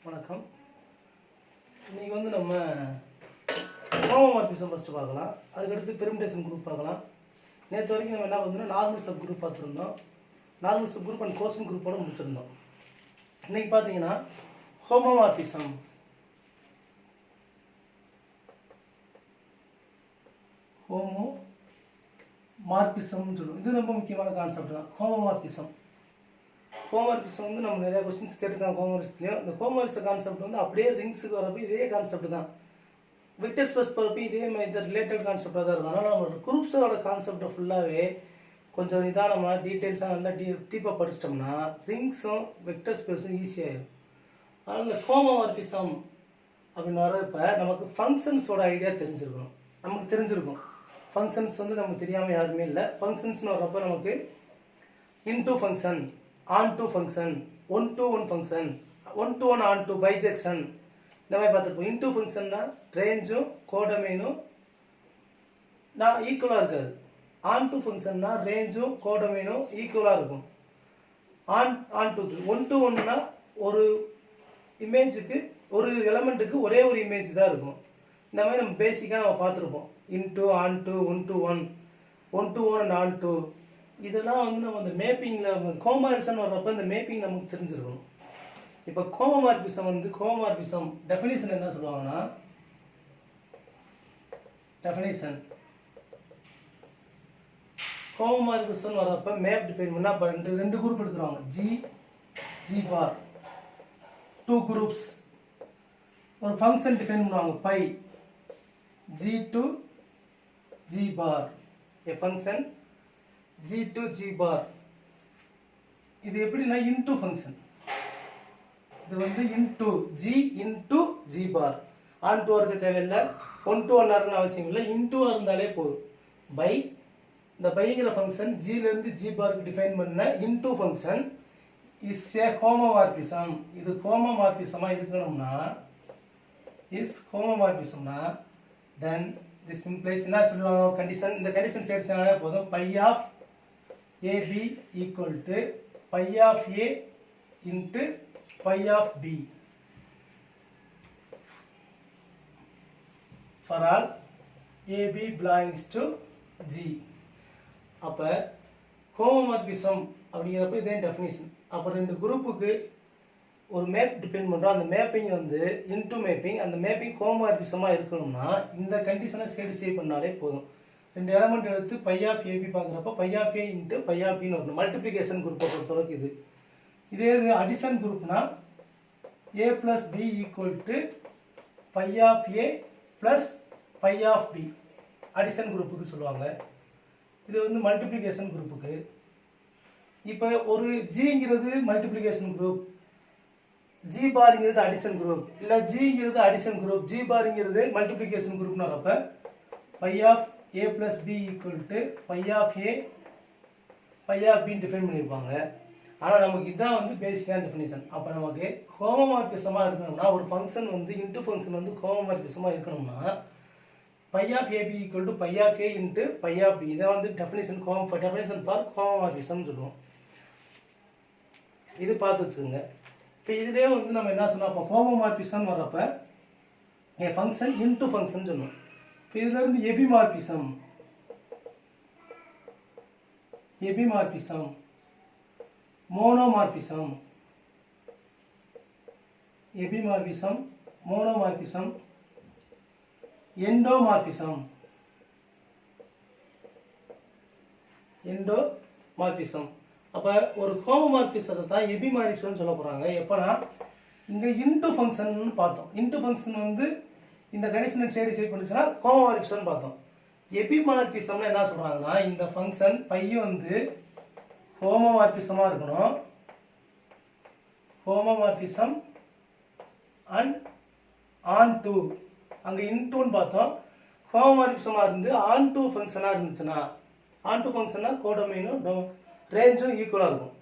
வணக்கம். இன்றைக்கி வந்து நம்ம ஹோமோமார்பிசம் ஃபஸ்ட்டு பார்க்கலாம். அதுக்கடுத்து பெர்மிடேஷன் குரூப் பார்க்கலாம். நேற்று வரைக்கும் நம்ம என்ன பார்த்தோம்னா நார்மல் சப் குரூப் பார்த்துருந்தோம். Normal subgroup and quotient குரூப்போடு முடிச்சிருந்தோம். இன்றைக்கி பார்த்தீங்கன்னா ஹோமோமார்பிசம். ஹோமோமார்பிசம்னு சொல்லுவோம். இது ரொம்ப முக்கியமான கான்செப்ட் தான். ஹோமோமார்பிசம் வந்து நம்ம நிறையா கொஸ்டின்ஸ் கேட்டிருக்காங்க. ஹோமோமார்பிசத்துலையும் இந்த ஹோமோமார்பிச கான்செப்ட் வந்து அப்படியே ரிங்ஸுக்கு வரப்போ இதே கான்செப்ட் தான். வெக்டர் ஸ்பேஸ் போகிறப்ப இதே மாதிரி ரிலேட்டட் கான்செப்டாக தான் இருக்கும். அதனால் நம்ம குரூப்ஸோட கான்செப்டை ஃபுல்லாகவே கொஞ்சம் நிதானமாக டீட்டெயில்ஸாக நல்லா டீப்பாக படிச்சிட்டோம்னா ரிங்ஸும் வெக்டர் ஸ்பேஸும் ஈஸியாகிடும். அதனால் இந்த ஹோமோமார்பிசம் அப்படின்னு வரப்போ நமக்கு ஃபங்க்ஷன்ஸோட ஐடியா தெரிஞ்சிருக்கும். ஃபங்க்ஷன்ஸ் வந்து நமக்கு தெரியாமல் யாருமே இல்லை. ஃபங்க்ஷன்ஸ்னு வரப்போ நமக்கு into function, onto function, one to one function, one to one onto bijection, இந்த மாதிரி பார்த்துருப்போம். இன்டூ ஃபங்க்ஷன்னா ரேஞ்சும் கோடமைனும் நான் ஈக்குவலாக இருக்காது. ஆன் டூ ஃபங்க்ஷன்னா ரேஞ்சும் கோடமைனும் ஈக்குவலாக இருக்கும். ஆன் டூ ஒன் டு ஒன்னா ஒரு இமேஜுக்கு ஒரு எலமெண்ட்டுக்கு ஒரே ஒரு இமேஜ் தான் இருக்கும். இந்த மாதிரி நம்ம பேசிக்காக நம்ம பார்த்துருப்போம். Into, onto, one to one, one to one and onto, இதெல்லாம் வந்து நம்ம அந்த மேப்பிங்கில் ஹோமோமார்பிசம் வர்றப்போ இந்த மேப்பிங் நமக்கு தெரிஞ்சிருக்கணும். இப்போ ஹோமோமார்பிசம் டெஃபினிஷன் என்ன சொல்லுவாங்கன்னா, டெஃபினிஷன் ஹோமோமார்பிசம் வர்றப்போ மேப் டிஃபைன் பண்ணால் ரெண்டு குரூப் எடுத்துருவாங்க. G bar, two groups. ஒரு ஃபங்க்ஷன் டிஃபைன் பண்ணுவாங்க phi, G to G bar, a function G to G bar. இது எப்படின்னா இன்டூ ஃபங்க்ஷன். இது வந்து into G bar. Onto இருக்க தேவையில்லை, ஒன் டு ஒன் இருக்குன்னு அவசியம் இல்லை. இன்டூவாக இருந்தாலே போதும். பை, இந்த பைங்கிற ஃபங்க்ஷன் ஜிலேருந்து ஜி பாருக்கு டிஃபைன் பண்ண into function is a homomorphism. இது ஹோமோமார்பிசமாக இருக்கணும்னா தென் this implies என்ன சொல்லுவாங்க கண்டிஷன். இந்த கண்டிஷன் சேர்த்தாலே போதும். Phi of AB equal to phi of A into phi of B for all AB belongs to G. அப்போ ஹோமோமார்பிசம் அப்படிங்கிறப்ப இதே டெஃபினிஷன். அப்போ ரெண்டு குரூப்புக்கு ஒரு மேப் டிபெண்ட் பண்ணுறோம். அந்த மேப்பிங் வந்து இன்டூ மேப்பிங். அந்த மேப்பிங் ஹோமோமார்பிசமாக இருக்கணும்னா இந்த கண்டிஷனை சேடிஃபை பண்ணாலே போதும். ரெண்டு எலமெண்ட் எடுத்து பை ஆஃப் ஏபி பார்க்குறப்ப phi of A into phi of பின்னு வரணும். மல்டிப்ளிகேஷன் குரூப்பை பொறுத்தளவுக்கு இதே அடிஷன் குரூப்னா a plus b equal to phi of a plus phi of b addition குரூப்புக்கு சொல்லுவாங்க. இது வந்து மல்டிப்ளிகேஷன் குரூப்புக்கு. இப்போ ஒரு ஜிங்கிறது மல்டிப்ளிகேஷன் குரூப், ஜி பாருங்கிறது அடிஷன் குரூப், இல்லை ஜிங்கிறது அடிஷன் குரூப், ஜி பாருங்கிறது மல்டிப்ளிகேஷன் குரூப்னு வரப்ப phi of A plus B equal to phi of A phi of பின்னு டிஃபைன் பண்ணியிருப்பாங்க. ஆனால் நமக்கு இதுதான் வந்து பேசிக்கான டெஃபினிஷன். அப்போ நமக்கு ஹோமோமார்பிசமாக இருக்கணும்னா ஒரு ஃபங்க்ஷன் வந்து இன்ட்டு ஃபங்க்ஷன் வந்து ஹோமோமார்பிசமாக இருக்கணும்னா phi of AB equal to phi of A into phi of B. இதை வந்து டெஃபினிஷன் ஃபார் ஹோமோமார்பிசம்னு சொல்லுவோம். இது பார்த்து வச்சுக்கோங்க. இப்போ இதுலேயே வந்து நம்ம என்ன சொன்னோம், அப்போ ஹோமோமார்பிசம் வர்றப்ப என் ஃபங்க்ஷன் இன்டூ ஃபங்க்ஷன் சொன்னோம். இப்போ இதுலேருந்து எபிமார்பிசம், மோனோமார்பிசம், எண்டோமார்பிசம். அப்போ ஒரு ஹோமோமார்பிசத்தை தான் எபிமார்பிசம்னு சொல்ல போகிறாங்க. எப்போனா இங்கே இன்டூ ஃபங்க்ஷன் பார்த்தோம். இன்டூ ஃபங்க்ஷன் வந்து இந்த கண்டிஷனை சேடிஃபை பண்ணுச்சுன்னா ஹோமோமார்பிசம்னு பார்த்தோம். எபிமார்பிசம்னு என்ன சொல்கிறாங்கன்னா இந்த ஃபங்க்ஷன் பையன் வந்து ஹோமோமார்பிசமாக இருக்கணும். ஹோமோமார்பிசம் அண்ட் ஆன் டூ, அங்கே இன்டூன்னு பார்த்தோம். ஹோமோமார்பிசமாக இருந்து ஆன் டூ ஃபங்க்ஷனாக இருந்துச்சுன்னா, ஆன் டூ ஃபங்க்ஷன்னா கோடமைனும் ரேஞ்சும் ஈக்குவலாக இருக்கும்.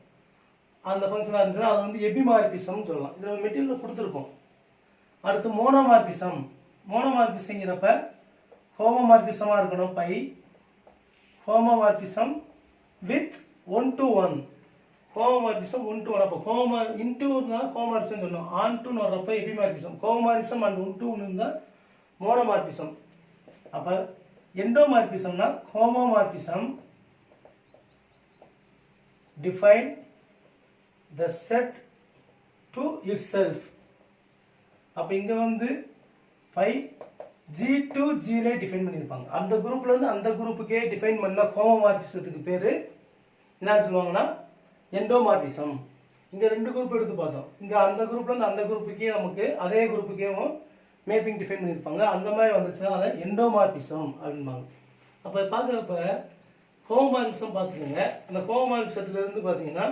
அந்த ஃபங்க்ஷனாக இருந்துச்சுன்னா அது வந்து எபிமார்பிசம்னு சொல்லலாம். இதில் மெட்டீரியல் கொடுத்துருப்போம். அடுத்து மோனோமார்பிசங்கிறப்ப ஹோமோமார்பிசமாக இருக்கணும் phi, homomorphism with one to one. Homomorphism 1 to 1. அப்போ இன்டூனா ஹோமோமார்பிசம் சொன்னோம். ஆன் டூன்னு வர்றப்ப எபிமார்பிசம். ஹோமோமார்பிசம் அண்ட் 1 to 1 இருந்தால் மோனோமார்பிசம். அப்போ எண்டோமார்பிசம்னா homomorphism define the set to itself. அப்போ இங்கே வந்து 5G to G டிஃபைன் பண்ணியிருப்பாங்க. அந்த குரூப்லேருந்து அந்த குரூப்புக்கே டிஃபைன் பண்ண ஹோமோமார்பிசத்துக்கு பேர் என்னன்னு சொல்லுவாங்கன்னா எண்டோமார்பிசம். இங்கே 2 குரூப் எடுத்து பார்த்தோம். இங்கே அந்த குரூப்லேருந்து அந்த குரூப்புக்கே நமக்கு அதே குரூப்புக்கேவும் மேப்பிங் டிஃபைன் பண்ணியிருப்பாங்க. அந்த மாதிரி வந்துச்சுன்னா அதை எண்டோமார்பிசம் அப்படின்பாங்க. அப்போ பார்க்குறப்ப ஹோமோமார்பிசம் பார்த்துக்கோங்க. அந்த ஹோமோமார்பிசத்துலேருந்து பார்த்தீங்கன்னா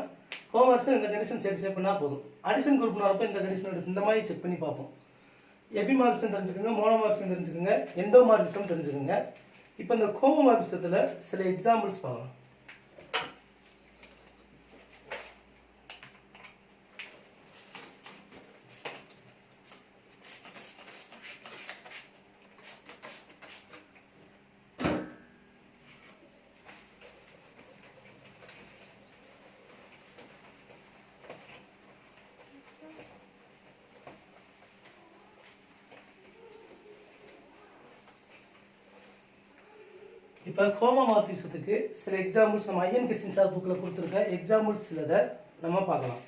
ஹோமோமார்பிசம் இந்த கண்டிஷன் செட் பண்ணால் போதும். அடிஷன் குரூப்னு வரப்போ இந்த கண்டிஷன் எடுத்து இந்த மாதிரி செக் பண்ணி பார்ப்போம். எபிமார்பிசம் தெரிஞ்சுக்கோங்க, மோனோமார்பிசம் தெரிஞ்சுக்கோங்க, எண்டோமார்பிசம் தெரிஞ்சுக்கோங்க. இப்போ இந்த ஹோமோமார்பிசத்தில் சில எக்ஸாம்பிள்ஸ் பார்க்கலாம். இப்போ ஹோமோமார்பிசத்துக்கு சில எக்ஸாம்பிள்ஸ் நம்ம ஐஎன் கிறிஸ்டின் சார் புக்கில் கொடுத்துருக்க எக்ஸாம்பிள்ஸ் சிலதை நம்ம பார்க்கலாம்.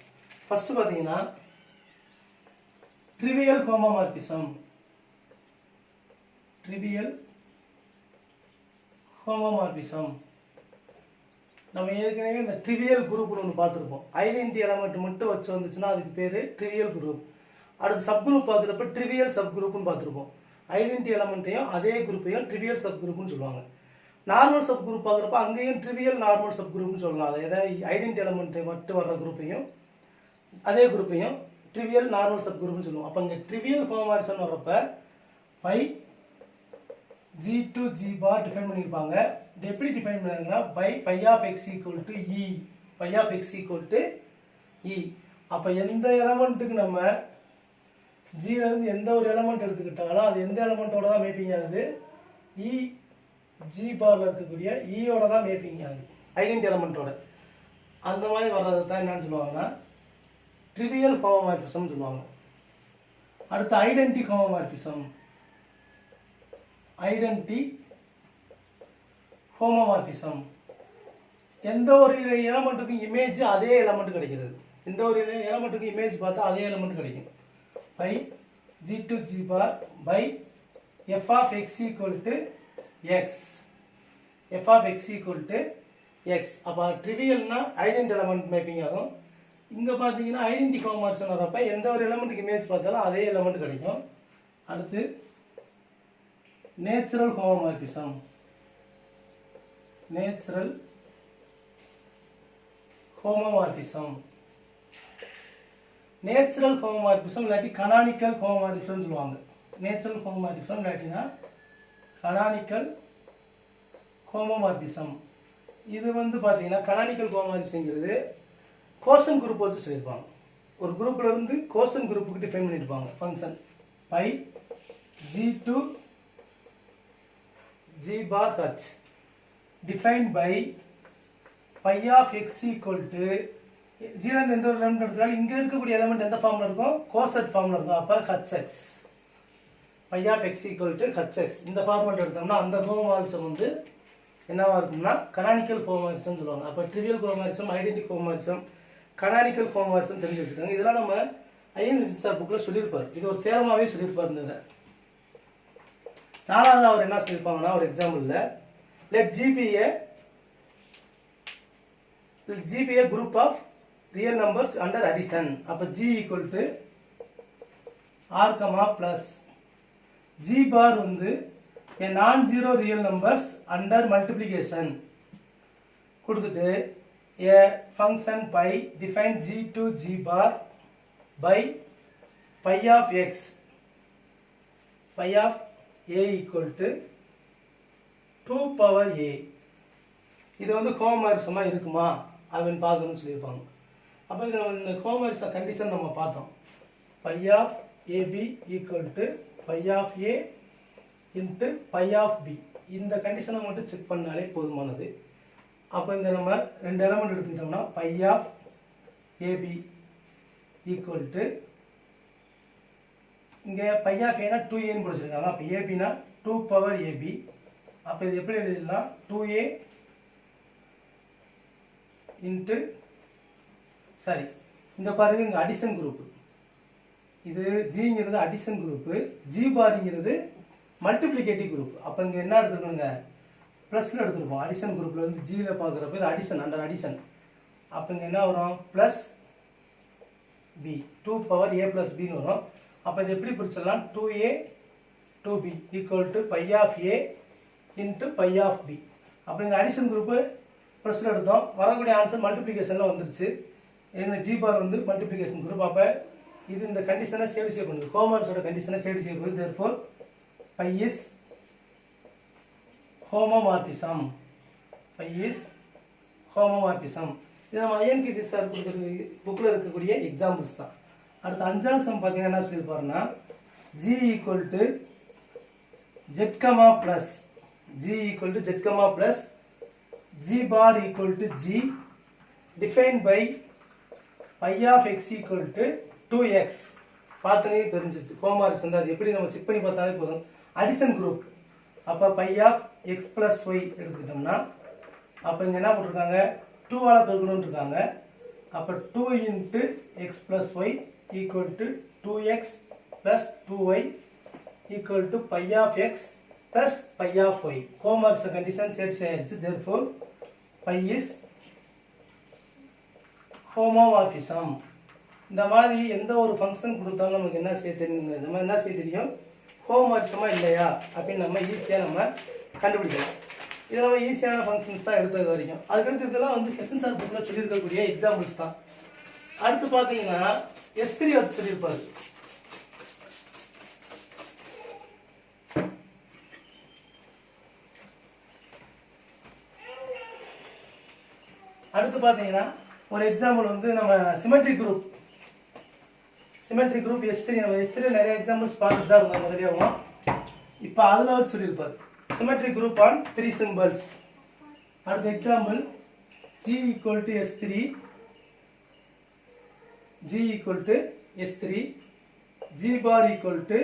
ஃபர்ஸ்ட் பார்த்தீங்கன்னா ட்ரிவியல் ஹோமோமார்பிசம். ட்ரிவியல் ஹோமோமார்பிசம் நம்ம ஏற்கனவே இந்த ட்ரிவியல் குரூப்னு ஒன்று பார்த்துருப்போம். ஐடென்டி எலமெண்ட் மட்டும் வச்சு வந்துச்சுன்னா அதுக்கு பேர் ட்ரிவியல் குரூப். அடுத்து சப் குரூப் பார்க்குறப்ப ட்ரிவியல் சப் குரூப்னு பார்த்துருப்போம். ஐடென்டி எலமெண்ட்டையும் அதே குரூப்பையும் ட்ரிவியல் சப் குரூப்னு சொல்லுவாங்க. நார்மல் சப் குரூப் பார்க்குறப்ப அங்கேயும் ட்ரிவியல் நார்மல் சப் குரூப்னு சொல்லலாம். அதாவது ஐடென்டி எலமெண்ட் மட்டும் வர்ற குரூப்பையும் அதே குரூப்பையும் ட்ரிவியல் நார்மல் சப் குரூப்னு சொல்லுவோம். அப்போ இங்கே ட்ரிவியல் ஹோமோமார்பிசம் வர்றப்ப 5G to G bar define பண்ணியிருப்பாங்க. இது எப்படி டிஃபைன் பண்ணாங்கன்னா phi of X equal to e. Phi of X equal to இ. அப்போ எந்த எலமெண்ட்டுக்கு நம்ம ஜிலேருந்து எந்த ஒரு எலமெண்ட் எடுத்துக்கிட்டாலும் அது எந்த எலமெண்ட்டோட தான் மேப்பிங் ஆகுது? இ ஜி பார்ல இருக்கக்கூடிய ஈயோட தான் மேப்பிங் ஆகுது, ஐடென்டி எலமெண்ட்டோட. அந்த மாதிரி வர்றது தான் என்னன்னு சொல்லுவாங்கன்னா ட்ரிவியல் ஹோமோமார்பிசம் சொல்லுவாங்க. அடுத்து ஐடென்டி ஹோமோமார்பிசம். ஐடென்டி ஹோமோமார்பிசம் எந்த ஒரு எலமெண்ட்டுக்கும் இமேஜ் அதே எலமெண்ட் கிடைக்கிறது. எந்த ஒரு எலமெண்ட்டுக்கும் இமேஜ் பார்த்தா அதே எலமெண்ட் கிடைக்கும். Phi G to G bar by f of x equal to x. f of x equal to x. அப்போ ட்ரிவியல்னா ஐடென்டி எலமெண்ட் மேப்பிங் ஆகும். இங்கே பார்த்தீங்கன்னா ஐடென்டி ஹோமோமார்பிசம் வரப்போ எந்த ஒரு எலமெண்ட்டுக்கு இமேஜ் பார்த்தாலும் அதே எலமெண்ட் கிடைக்கும். அடுத்து natural homomorphism. Natural homomorphism. Natural homomorphism இல்லாட்டி கனானிக்கல் ஹோமோமார்பிசம் சொல்லுவாங்க. நேச்சுரல் ஹோமோமார்பிசம் இல்லாட்டினா கனானிக்கல் ஹோமோமார்பிசம். இது வந்து பார்த்தீங்கன்னா கனானிக்கல் ஹோமோமார்பிசம்ங்கிறது கோஷன் குரூப் வச்சு சொல்லியிருப்பாங்க. ஒரு குரூப்ல இருந்து கோஷன் குரூப்புக்கு டிஃபைன் பண்ணியிருப்பாங்க function. Phi G to G bar h defined by pi of x equal to ஜீரோந்து எந்த ஒரு எலமெண்ட் எடுத்தாலும் இங்கே இருக்கக்கூடிய எலமெண்ட் எந்த ஃபார்மில் இருக்கும்? கோசட் ஃபார்மில் இருக்கும். அப்போ hx phi of X equal to hx இந்த ஃபார்மெட் எடுத்தோம்னா அந்த ஹோமோமார்பிசம் வந்து என்னவா இருக்கும்னா கனானிக்கல் ஹோமோமார்பிசம் சொல்லுவாங்க. அப்போ trivial homomorphism, identity homomorphism, canonical homomorphism தெரிஞ்சு வச்சுக்கோங்க. இதெல்லாம் நம்ம ஐஎன் சார் புக்கில் சொல்லியிருப்பார். இது ஒரு தேர்மாவே சொல்லியிருப்பார். இருந்தது 4வது அவர் என்ன சொல்லியிருப்பாங்கன்னா ஒரு எக்ஸாம்பிளில் let G be a group of real numbers under addition. அப்போ G equal to R, plus G bar வந்து a non-zero real numbers under multiplication கொடுத்துட்டு a function pi define G to G bar by pi of x, pi of a equal to 2 power a. இது வந்து ஹோமோமார்பிசமாக இருக்குமா அப்படின்னு பார்க்கணும்னு சொல்லியிருப்பாங்க. அப்போ இது நம்ம இந்த ஹோமோமார்பிசம் கண்டிஷன் நம்ம பார்த்தோம். Phi of AB equal to phi of A into phi of B. இந்த கண்டிஷனை மட்டும் செக் பண்ணாலே போதுமானது. அப்போ இந்த நம்ம 2 எலமெண்ட் எடுத்துக்கிட்டோம்னா phi of AB equal to இங்கே பை ஆஃப் ஏனா 2ஏன்னு படிச்சிருக்காங்க. அப்போ ஏபினா 2 பவர் ஏபி. அப்போ இது எப்படி எழுதிடலாம்? 2a இன்ட்டு சாரி இந்த பாருங்க இங்கே அடிஷன் குரூப்பு, இது ஜிங்கிறது அடிஷன் குரூப்பு, ஜி பாருங்கிறது மல்டிப்ளிகேட்டிவ் குரூப். அப்போ இங்கே என்ன எடுத்துக்கணுங்க? ப்ளஸில் எடுத்துருப்போம். அடிஷன் குரூப்பில் வந்து ஜியில் பார்க்குறப்ப இது அடிஷன், அண்டர் அடிஷன். அப்போ இங்கே என்ன வரும்? Plus B 2 power A plus பின்னு வரும். அப்போ இது எப்படி பிரிச்சிடலாம்? 2a 2b equal to phi of A into phi of B. அப்போ இங்கே அடிஷன் குரூப்பு ப்ளஸில் எடுத்தோம், வரக்கூடிய ஆன்சர் மல்டிப்ளிகேஷனில் வந்துருச்சு. எங்கள் ஜி பார் வந்து மல்டிப்ளிகேஷன் குரூப். அப்போ இது இந்த கண்டிஷனை சேடிஃபை பண்ணுது, கோமாரிஸோட கண்டிஷனை சேடிஃபை பண்ணுது. Therefore phi is homomorphism. Phi is homomorphism. இது நம்ம ஐஎன்பிசி சார் கொடுத்துருக்கு புக்கில் இருக்கக்கூடிய எக்ஸாம்பிள்ஸ் தான். அடுத்து 5வது சம் பார்த்தீங்கன்னா என்ன சொல்லியிருப்பாருன்னா G equal to Z comma plus G equal to Z comma plus G bar equal to G define phi phi of X equal to 2x. பார்த்தனே தெரிஞ்சிச்சு கோமாரிஸ் வந்து அது எப்படி நம்ம செக் பண்ணி பார்த்தாலே போதும். Addition group. அப்போ phi of x plus y எடுத்துக்கிட்டோம்னா அப்போ இங்கே என்ன போட்டிருக்காங்க? 2ஆல் பெருக்கணும்னு இருக்காங்க. அப்போ 2 into x plus y equal to 2x plus 2y equal to phi of x plus phi of y. கோமாரிஸ் கண்டிஷன் சேட்ஸ் ஆயிடுச்சு. Therefore phi is homomorphism. இந்த மாதிரி எந்த ஒரு ஃபங்க்ஷன் கொடுத்தாலும் நமக்கு என்ன செய்ய தெரியுங்க? நம்ம என்ன செய்ய தெரியும்? ஹோமோமார்பிசமா இல்லையா அப்படின்னு நம்ம ஈஸியாக நம்ம கண்டுபிடிக்கலாம். இது நம்ம ஈஸியான ஃபங்க்ஷன்ஸ் தான் எடுத்தது வரைக்கும். அதுக்கடுத்து இதெல்லாம் வந்து ஹெசன் சார் புக்கில் சொல்லியிருக்கக்கூடிய எக்ஸாம்பிள்ஸ் தான். அடுத்து பார்த்தீங்கன்னா S3 வச்சு சொல்லியிருப்பாரு. அடுத்து பார்த்தீங்கன்னா ஒரு எக்ஸாம்பிள் வந்து நம்ம சிமெட்ரிக் குரூப் S3. நம்ம S3 நிறைய எக்ஸாம்பிள்ஸ் பார்த்துட்டு தான் இருந்தோம் முதலியாகவும். இப்போ அதில் வச்சு சொல்லியிருப்பாரு சிமெட்ரிக் குரூப் ஆன் 3 சிம்பிள்ஸ். அடுத்த example G equal to S3 G equal to S3 G bar equal to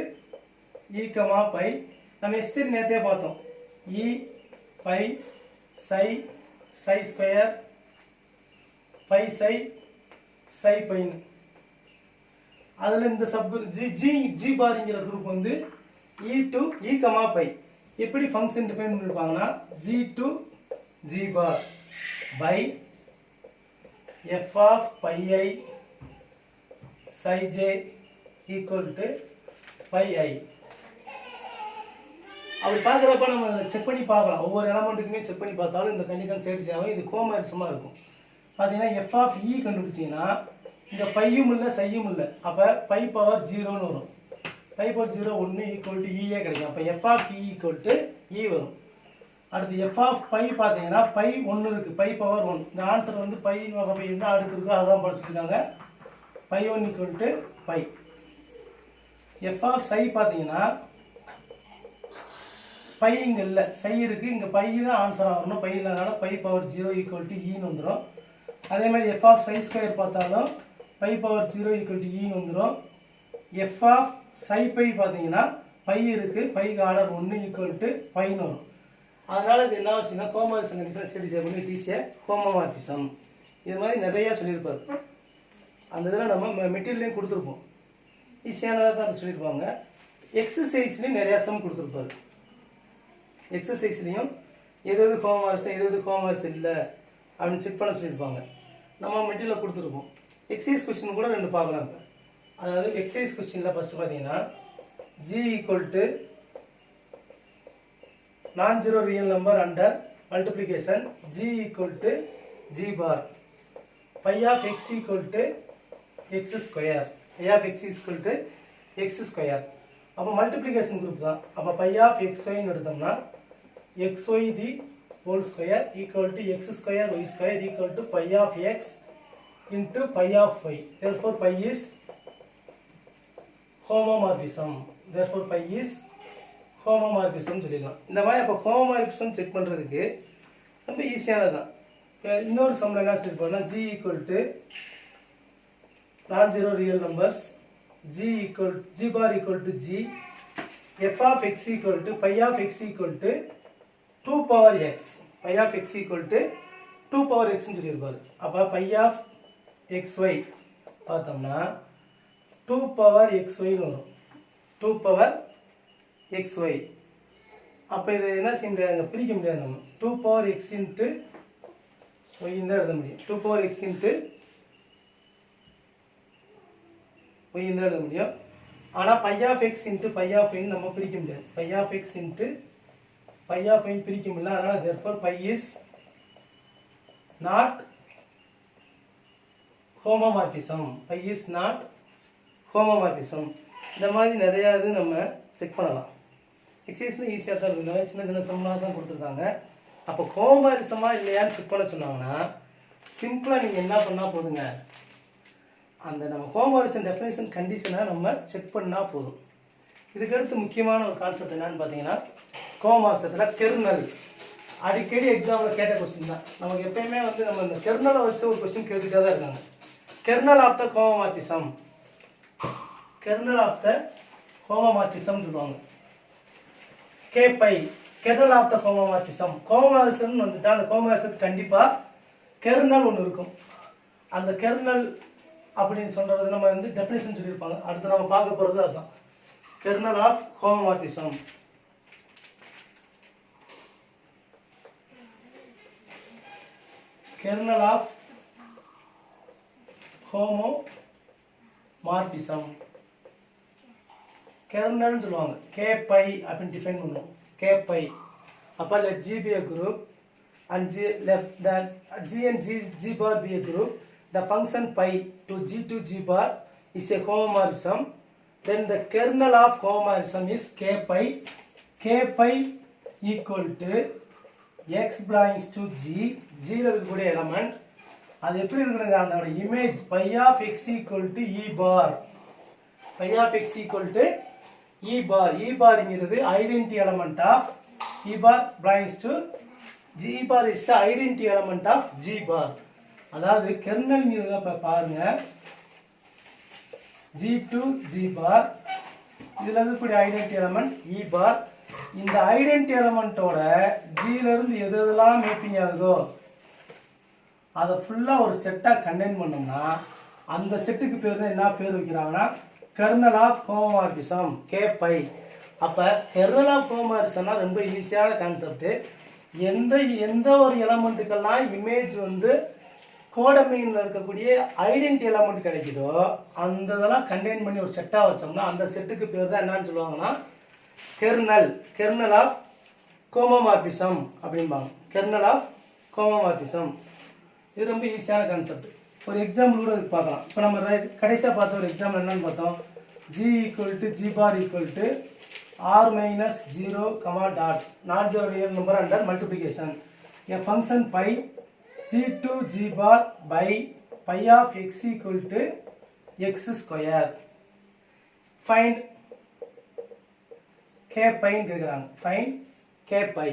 E comma phi. நம்ம S3 நேற்றே பார்த்தோம். E phi psi psi square phi psi psi பைன்னு. அதில் இந்த சப் ஜி பாருங்கிற group வந்து E to E comma phi. எப்படி function define பண்ணிருப்பாங்கன்னா G to G bar phi f of phi I psi j equal to pi I. அப்படி பார்க்குறப்ப நம்ம செக் பண்ணி பார்க்கலாம். ஒவ்வொரு எலமெண்ட்டுக்குமே செக் பண்ணி பார்த்தாலும் இந்த கண்டிஷன் சேடிஃபை ஆகும். இது கோமாரிசமாக இருக்கும். பார்த்தீங்கன்னா எஃப் ஆஃப் இ கண்டுபிடிச்சிங்கன்னா இந்த பையும் இல்லை சையும் இல்லை. அப்போ பை பவர் 0ன்னு வரும். Phi power 0 1 equal to e a கிடைக்கும். அப்போ f of e equal to e வரும். அடுத்து எஃப் ஆஃப் பை பார்த்தீங்கன்னா பை 1 இருக்குது, பை பவர் 1. இந்த ஆன்சர் வந்து பை வகை இருந்தால் அடுக்கு இருக்கோ அதுதான் படிச்சுருக்காங்க. Phi 1 equal to phi. F of psi பார்த்தீங்கன்னா பை இங்கே இல்லை, சை இருக்குது, இங்கே பை தான் ஆன்சராக வரணும். பை இல்லாதனால பை பவர் 0 ஈக்குவல் டு ஈன்னு வந்துடும். அதே மாதிரி எஃப் ஆஃப் சை ஸ்கொயர் பார்த்தாலும் பை பவர் 0 ஈக்குவல் டு ஈன்னு வந்துடும். எஃப் ஆஃப் சை பை பார்த்தீங்கன்னா பை இருக்குது, பைக்கு ஆர்டர் 1 ஈக்குவல் டு பைன்னு வரும். அதனால் இது என்ன ஆச்சுன்னா கோமாரிசம் கண்டிஷன் சேடிஃபை பண்ணி டிசியை ஹோமோமார்பிசம். இது மாதிரி நிறையா சொல்லியிருப்பார். அந்த இதில் நம்ம மெட்டீரியலையும் கொடுத்துருப்போம். ஈஸியானதாக தான் சொல்லியிருப்பாங்க. எக்ஸசைஸ்லேயும் நிறையா சம் கொடுத்துருப்பாரு. எக்ஸசைஸ்லேயும் எது எது ஹோம்ஒர்க்ஸ் எது எது ஹோம்ஒர்க்ஸ் இல்லை அப்படின்னு செக் பண்ண சொல்லியிருப்பாங்க. நம்ம மெட்டீரியல் கொடுத்துருப்போம். எக்ஸசைஸ் கொஸ்டின் கூட 2 பார்க்கலாம். இப்போ அதாவது எக்ஸசைஸ் கொஸ்டினில் ஃபஸ்ட்டு பார்த்தீங்கன்னா G equal to non zero real number under multiplication G equal to G bar phi of X equal to X square. Phi of X equal to X square. அப்போ multiplication group தான். அப்போ phi of X ஒய்ன்னு எடுத்தோம்னா X Y the whole square equal to X square Y square equal to phi of X into phi of Y. therefore phi is homomorphism. therefore phi is homomorphism சொல்லிடலாம். இந்த மாதிரி அப்போ homomorphism check பண்ணுறதுக்கு ரொம்ப ஈஸியானது தான். இன்னொரு சம்மில் என்ன சொல்லியிருப்போம்னா G equal to non-zero real numbers, g bar equal to g, f of x equal to pi of x equal to 2 power x, pi of x equal to 2 power x ன்னு சொல்லியிருப்பாரு. அப்போ pi of xy பார்த்தோம்னா 2 power xy வரும். 2 power xy. அப்போ இது என்ன செய்ய முடியாதுங்க, பிரிக்க முடியாது. நம்ம 2 power x into y தான் எழுத முடியும். 2 power x into y தான் எழுத முடியும். ஆனால் pi of x into pi of y நம்ம பிரிக்க முடியாது. pi of x into pi of y பிரிக்க முடியல. அதனால் therefore pi is not homomorphism. Pi is not homomorphism. இந்த மாதிரி நிறையா இது நம்ம செக் பண்ணலாம். எக்ஸசைஸ்னால் ஈஸியாக தான் இருக்கும். சின்ன சின்ன சம்மாக தான் கொடுத்துருக்காங்க. அப்போ ஹோமோமார்பிசமாக இல்லையான்னு செக் பண்ண சொன்னாங்கன்னா சிம்பிளாக நீங்கள் என்ன பண்ணால் போதுங்க, அந்த நம்ம ஹோமோமார்பிசம் டெஃபினேஷன் கண்டிஷனை நம்ம செக் பண்ணால் போதும். இதுக்கடுத்து முக்கியமான ஒரு கான்செப்ட் என்னன்னு பார்த்தீங்கன்னா, ஹோமோமார்பிசத்தில் கெர்னல். அடிக்கடி எக்ஸாமில் கேட்ட கொஸ்டின் தான். நமக்கு எப்பயுமே வந்து நம்ம இந்த கெர்னலை வச்சு ஒரு கொஸ்டின் கேட்டுகிட்டே தான் இருக்காங்க. Kernel of the homomorphism, kernel of the homomorphism சொல்லுவாங்க. K phi kernel of the homomorphism. ஹோமோமார்பிசம்னு வந்துட்டால் அந்த ஹோமோமார்பிசத்துக்கு கண்டிப்பாக கெர்னல் ஒன்று இருக்கும். அந்த கெர்னல் அப்படின்னு சொல்கிறது நம்ம வந்து டெஃபினேஷன் சொல்லியிருப்பாங்க. அடுத்து நம்ம பார்க்க போகிறது அதுதான், kernel of homomorphism. Kernel of homomorphism கெர்னல்னு சொல்லுவாங்க. கே பை அப்படின்னு டிஃபைன் பண்ணுவோம். K phi. அப்போ let G be a group and g and g bar be a group. The function pi to g bar is a homomorphism. Then the kernel of homomorphism is k pi. K pi equal to x belongs to g. g இருக்கக்கூடிய element அது எப்படி இருக்குங்க, அதோட image pi of x equal to e bar. pi of x equal to e bar. e bar இங்கிறது identity element of e bar belongs to g bar is the identity element of g bar. அதாவது கெர்னல்ங்கிறத பாருங்க, g to g bar, இதில் இருக்கக்கூடிய identity element e bar. இந்த identity எலமெண்ட்டோட ஜியிலிருந்து எது எதெல்லாம் mapping ஆகுதோ அதை ஃபுல்லாக ஒரு செட்டாக கண்டெயின் பண்ணோம்னா அந்த செட்டுக்கு பேர் தான் என்ன பேர் வைக்கிறாங்கன்னா kernel of homomorphism, K phi. அப்போ கெர்னல் ஆஃப் ஹோமோமார்பிசம்னா ரொம்ப ஈஸியான கான்செப்ட். எந்த ஒரு எலமெண்ட்டுக்கெல்லாம் இமேஜ் வந்து கோடமைனில் இருக்கக்கூடிய ஐடென்டி எலமெண்ட் கிடைக்குதோ அந்த இதெல்லாம் கண்டெயின் பண்ணி ஒரு செட்டாக வச்சோம்னா அந்த செட்டுக்கு பேர் தான் என்னன்னு சொல்லுவாங்கன்னா கெர்னல், கெர்னல் ஆஃப் ஹோமோமார்பிசம் அப்படிம்பாங்க. கெர்னல் ஆஃப் ஹோமோமார்பிசம் இது ரொம்ப ஈஸியான கான்செப்ட். ஒரு எக்ஸாம்பிள் கூட இதுக்கு பார்க்கலாம். இப்போ நம்ம கடைசியாக பார்த்த ஒரு எக்ஸாம்பிள் என்னன்னு பார்த்தோம், G equal to G bar equal to r minus 0, dot, non-zero real number under multiplication. A function pi g to g bar by pi of x equal to x square. Find k pi கேக்குறாங்க. Find k pi.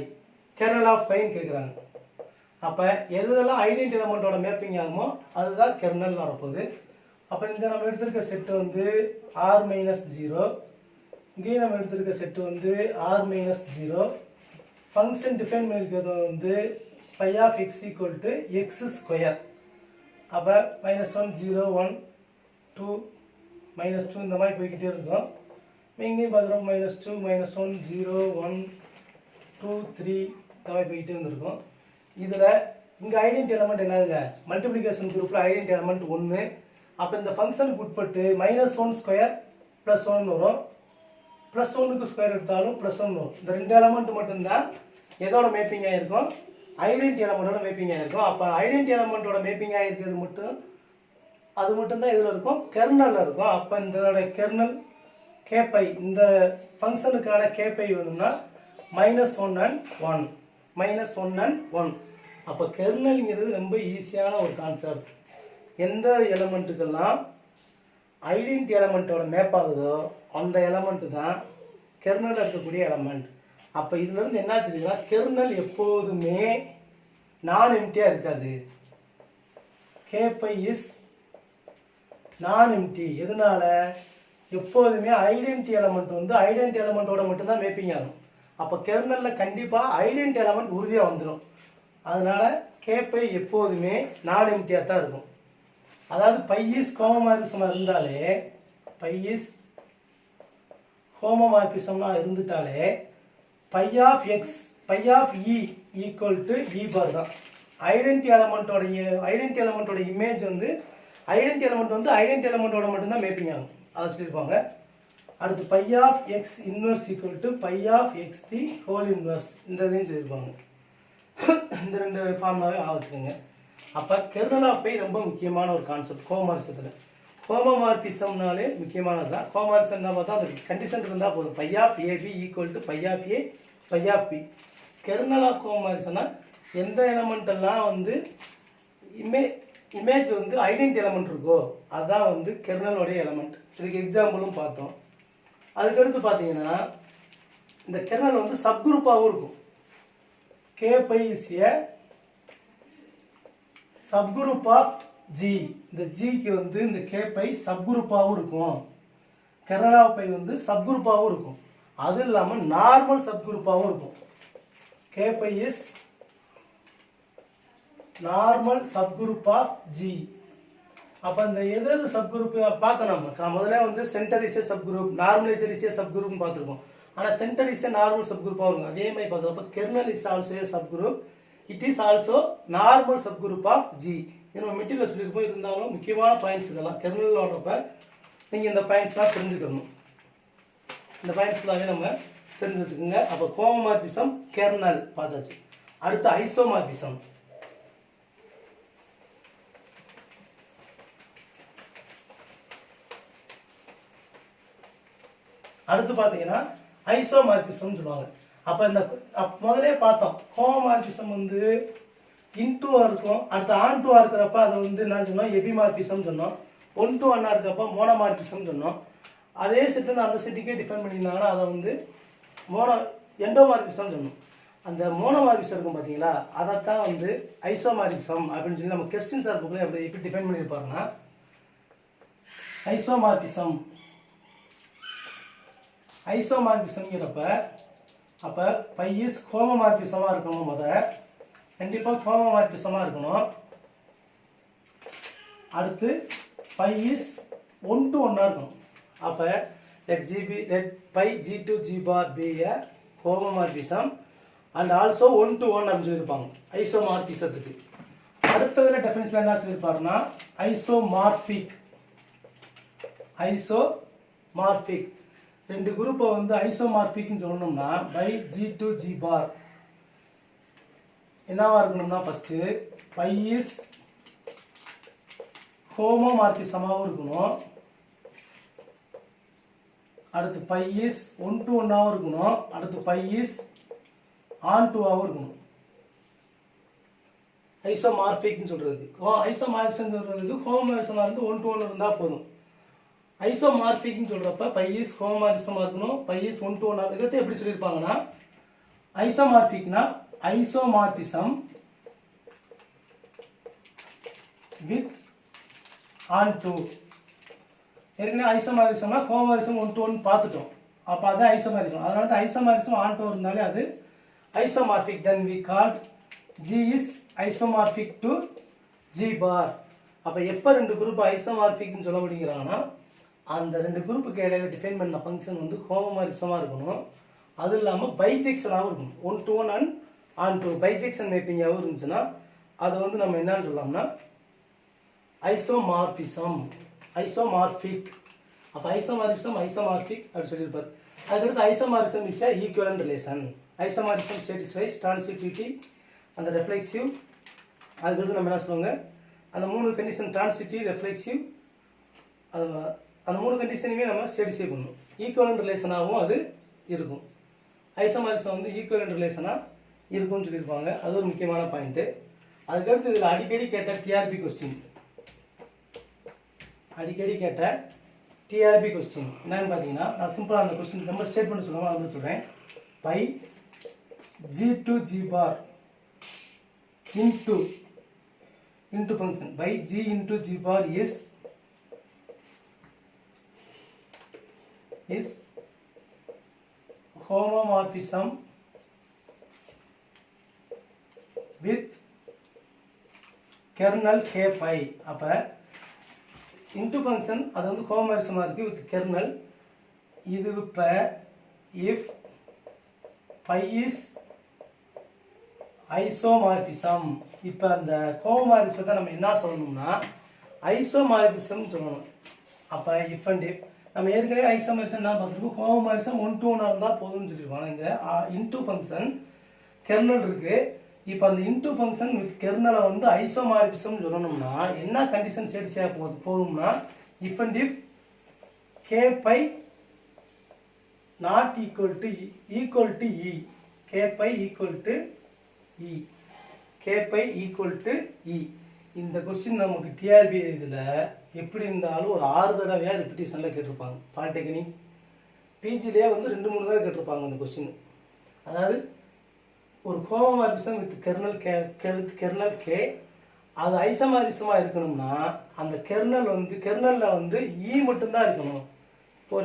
Kernel of pi கேக்குறாங்க. அப்ப எதெல்லாம் identity எலமெண்டோட mapping ஆகுமோ அதுதான் kernel வரப்போகுது. அப்ப இங்க நம்ம எடுத்திருக்க செட் வந்து r minus 0, இங்கே நம்ம எடுத்திருக்க செட் வந்து r minus 0. ஃபங்க்ஷன் டிஃபைன் பண்ணியிருக்கிறது வந்து pi of x equal to x square. அப்போ -1 0 1 2 -2 இந்த மாதிரி போய்கிட்டே இருக்கும். இங்கேயும் பார்க்குறோம் -2 -1 0 1 2 3 இந்த மாதிரி போய்கிட்டே இருந்திருக்கும். இதில் இங்கே ஐடென்டி எலமெண்ட் என்னதுங்க, மல்டிப்ளிகேஷன் குரூப்பில் ஐடென்டி எலமெண்ட் 1. அப்போ இந்த ஃபங்க்ஷனுக்கு உட்பட்டு -1 ஸ்கொயர் +1 வரும். +1க்கு ஸ்கொயர் எடுத்தாலும் +1 வரும். இந்த ரெண்டு எலமெண்ட் மட்டும்தான் எதோட மேப்பிங் ஆகிருக்கும், ஐடென்டி எலமெண்டோட மேப்பிங் ஆகிருக்கும். அப்போ ஐடென்டி எலமெண்டோட மேப்பிங் ஆகிருக்கிறது அது மட்டும்தான் இதில் இருக்கும், கெர்னலில் இருக்கும். அப்போ இதோட கெர்னல் கேபை, இந்த ஃபங்க்ஷனுக்கான கேபை வேணும்னா -1 and 1, -1 and 1. அப்போ கெர்னல்ங்கிறது ரொம்ப ஈஸியான ஒரு கான்செப்ட். எந்த எலமெண்ட்டுக்கெல்லாம் ஐடென்டி எலமெண்ட்டோட மேப் ஆகுதோ அந்த எலமெண்ட்டு தான் கெர்னலில் இருக்கக்கூடிய எலமெண்ட். அப்போ இதுலேருந்து என்ன தெரியுதுன்னா, கெர்னல் எப்போதுமே நான் எம்டியாக இருக்காது. கேபை இஸ் நான் எம்டி. எதனால? எப்போதுமே ஐடென்டி எலமெண்ட் வந்து ஐடென்டி எலமெண்ட்டோட மட்டும்தான் மேப்பிங் ஆகும். அப்போ கெர்னலில் கண்டிப்பாக ஐடென்டி எலமெண்ட் உறுதியாக வந்துடும். அதனால கேப்பை எப்போதுமே நான் எம்டியாக தான் இருக்கும். அதாவது பையிஸ் ஹோமோமார்பிசமாக இருந்தாலே, பையிஸ் ஹோமோமார்பிசம்னா இருந்துட்டாலே phi of x phi of e equal to e bar தான். ஐடென்டி எலமெண்ட்டோட இமேஜ் வந்து ஐடென்டி எலமெண்ட்டோட மட்டும்தான் மேப்பிங் ஆகும். அதை சொல்லியிருப்பாங்க. அடுத்து phi of x inverse equal to phi of x the whole inverse, இந்த இதையும் சொல்லியிருப்பாங்க. இந்த ரெண்டு ஃபார்முலாவே ஆவச்சுக்கோங்க. அப்போ கெர்னல் ஆஃப் பை ரொம்ப முக்கியமான ஒரு கான்செப்ட் ஹோமோமார்பிசத்தில். ஹோமோமார்பிசம்னாலே முக்கியமானது தான். ஹோமோமார்பிசம்னா பார்த்தா அது கண்டிஷன் இருந்தால் போதும். Phi of AB equal to phi of A phi of b. Kernel of ஹோமோமார்பிசம்னா எந்த எலமெண்ட்டெல்லாம் வந்து இமேஜ் வந்து ஐடென்டி எலமெண்ட் இருக்கோ அதுதான் வந்து கெர்னலோடைய எலமெண்ட். இதுக்கு எக்ஸாம்பிளும் பார்த்தோம். அதுக்கடுத்து பார்த்தீங்கன்னா இந்த கெர்னல் வந்து சப்குரூப்பாகவும் இருக்கும். K phi is a subgroup of G. இந்த ஜிக்கு வந்து இந்த கே பை சப்குரூப்பாகவும் இருக்கும். கெர்னல் ஆஃப் பை வந்து சப்குரூப்பாகவும் இருக்கும். அது இல்லாமல் நார்மல் சப்குரூப்பாகவும் இருக்கும். K phi is normal subgroup of G. அப்போ இந்த எது சப்குரூப் பார்த்தோம். நம்ம முதல்ல வந்து centre is a subgroup, normaliser is a சப்குரூப்னு பார்த்துருக்கோம். ஆனால் சென்டர் இஸ் ஏ நார்மல் சப்குரூப்பாக இருக்கும். அதே மாதிரி பார்க்குறப்ப kernel is also a subgroup, it is also normal subgroup of G. இது நம்ம மெட்டீரியல் சொல்லியிருக்கோம். இருந்தாலும் முக்கியமான பாயிண்ட்ஸ் இதெல்லாம் கெர்னலோடப்ப நீங்கள் இந்த பாயிண்ட்ஸ்லாம் தெரிஞ்சுக்கணும். இந்த பாயிண்ட்ஸ் ஃபுல்லாகவே நம்ம தெரிஞ்சு வச்சுக்கோங்க. அப்போ ஹோமோமார்பிசம் கெர்னல் பார்த்தாச்சு. அடுத்து ஐசோமார்பிசம். அடுத்து பார்த்தீங்கன்னா ஐசோமார்பிசம்னு சொல்லுவாங்க. அப்போ இந்த முதலே பார்த்தோம் ஹோமோமார்பிசம் வந்து இன்டூவாக இருக்கும். அடுத்து ஆன்டூவாக இருக்கிறப்ப அதை வந்து என்ன சொன்னோம், எபிமார்பிசம் சொன்னோம். 1 to 1 இருக்கப்போ மோனோமார்பிசம் சொன்னோம். அதே செட்டு அந்த செட்டுக்கே டிஃபைன் பண்ணியிருந்தாங்கன்னா அதை வந்து எண்டோமார்பிசம் சொன்னோம். அந்த மோனோமார்பிசம் இருக்கும் பார்த்தீங்களா, அதைத்தான் வந்து ஐசோமார்பிசம் அப்படின்னு சொல்லி நம்ம கிறிஸ்டின் சார் புக்கில் எப்படி டிஃபைன் பண்ணியிருப்பாருன்னா ஐசோமார்பிசம்ங்கிறப்ப அப்போ பை இஸ் ஹோமோமார்பிசமாக இருக்கணும். கண்டிப்பாக ஹோமோமார்பிசமாக இருக்கணும். அடுத்து பை இஸ் 1 to 1 இருக்கணும். அப்போ let phi g to g bar be a homomorphism and also 1 to 1 அப்படின்னு சொல்லியிருப்பாங்க ஐசோமார்பிசத்துக்கு. அடுத்ததில் டெஃபினிஷன் என்ன சொல்லியிருப்பாருன்னா ஐசோமார்பிக். ரெண்டு குரூப்பை வந்து ஐசோமார்பிக்னு சொல்லணும்னா by g to g bar என்னவா இருக்கணும்னா ஃபர்ஸ்ட் பை இஸ் ஹோமோமார்பிசமாகவும் இருக்கணும். அடுத்து பை இஸ் 1 to 1 இருக்கணும். அடுத்து பை இஸ் ஆன் டூவாகவும் இருக்கணும். ஐசோமார்பிக்னு சொல்றது. ஐசோமார்பிசம் சொல்றதுக்கு ஹோமோமார்பிசமா இருந்து 1 to 1 இருந்தால் போதும். ஐசோமார்பிக்னு சொல்றப்ப பை இஸ் ஹோமோமார்பிசமா இருக்கணும், பை இஸ் 1 to 1. இதை எப்படி சொல்லியிருப்பாங்கன்னா ஐசோமார்பிக்னா ஐசோமார்பிசம் வித் ஆன் டூ. ஏற்கனவே ஐசோமார்பிசம்னா ஹோமோமார்பிசம் 1 to 1 பார்த்துட்டோம். அப்போ அதான் ஐசோமார்பிசம். அதனால தான் ஐசோமார்பிசம் ஆன் டூ இருந்தாலே அது isomorphic. Then we called G is isomorphic to G bar. அப்போ எப்போ ரெண்டு குரூப் ஐசோமார்பிக்னு சொல்ல முடியுங்கிறாங்கன்னா அந்த ரெண்டு குரூப்புக்கு இடையில டிஃபைன் பண்ண ஃபங்க்ஷன் வந்து ஹோமோமார்பிசமாக இருக்கணும். அது இல்லாமல் பைஜெக்ஷனாகவும் இருக்கணும். 1 to 1 and onto bijection மேப்பிங்காகவும் இருந்துச்சுன்னா அது வந்து நம்ம என்னன்னு சொல்லலாம்னா ஐசோமார்பிக். அப்போ ஐசோமார்பிக் அப்படி சொல்லியிருப்பார். அதுக்கடுத்து isomorphism is equivalent relation. Isomorphism satisfies transitivity அந்த ரெஃப்ளெக்சிவ். அதுக்கடுத்து நம்ம என்ன சொல்லுவாங்க, அந்த 3 கண்டிஷன் டிரான்சிட்டிவ், ரெஃப்ளெக்சிவ், அந்த 3 கண்டிஷனையுமே நம்ம சேட்டிஸ்ஃபை பண்ணணும். ஈக்குவலன்ட் ரிலேஷனாகவும் அது இருக்கும். ஐசோமார்பிசம் வந்து ஈக்குவலன்ட் ரிலேஷனாக இருக்கும்னு சொல்லியிருப்பாங்க. அது ஒரு முக்கியமான பாயிண்ட்டு. அதுக்கடுத்து இதில் அடிக்கடி கேட்ட டிஆர்பி கொஸ்டின் என்னன்னு பார்த்தீங்கன்னா, நான் சிம்பிளாக அந்த கொஸ்டின் ரொம்ப ஸ்டேட்மெண்ட் சொல்லுவாங்க, அதை சொல்கிறேன். Phi g to g bar into function by g into g bar is is homomorphism with kernel k pi. அப்ப into function அது வந்து ஹோமோமார்பிசமா இருக்கு with kernel. இது இப்ப if pi is isomorphism. இப்ப அந்த ஹோமோமார்பிசத்தை நம்ம என்ன சொல்லணும்னா ஐசோமார்பிசம் சொல்லணும். அப்ப if and if நம்ம ஏற்கனவே ஐசோமார்பிசம் என்ன பார்த்துருக்கோம், ஹோமோமார்பிசம் 1 to 1 இருந்தால் போதும்னு சொல்லியிருக்கோம். இங்கே இன்டூ ஃபங்க்ஷன் கெர்னல் இருக்கு. இப்போ அந்த இன்டூ ஃபங்க்ஷன் வித் கெர்னலை வந்து ஐசோமார்பிசம் சொல்லணும்னா என்ன கண்டிஷன் சேட்டிஸ்ஃபை போகணும்னா if and if k pi not equal to e, k pi equal to e, k pi equal to e. இந்த கொஸ்டின் நமக்கு டிஆர்பி இதில் எப்படி இருந்தாலும் ஒரு 6 தடவையாக ரிப்பிட்டேஷனில் கேட்டிருப்பாங்க. பாலிடெக்னிக் பிஜிலேயே வந்து 2-3 தடவை கேட்டிருப்பாங்க அந்த கொஸ்டின். அதாவது ஒரு ஹோமோமார்பிசம் வித் கெர்னல் கே அது ஐசோமார்பிசமாக இருக்கணும்னா அந்த கெர்னலில் வந்து இ மட்டும்தான் இருக்கணும். இப்போ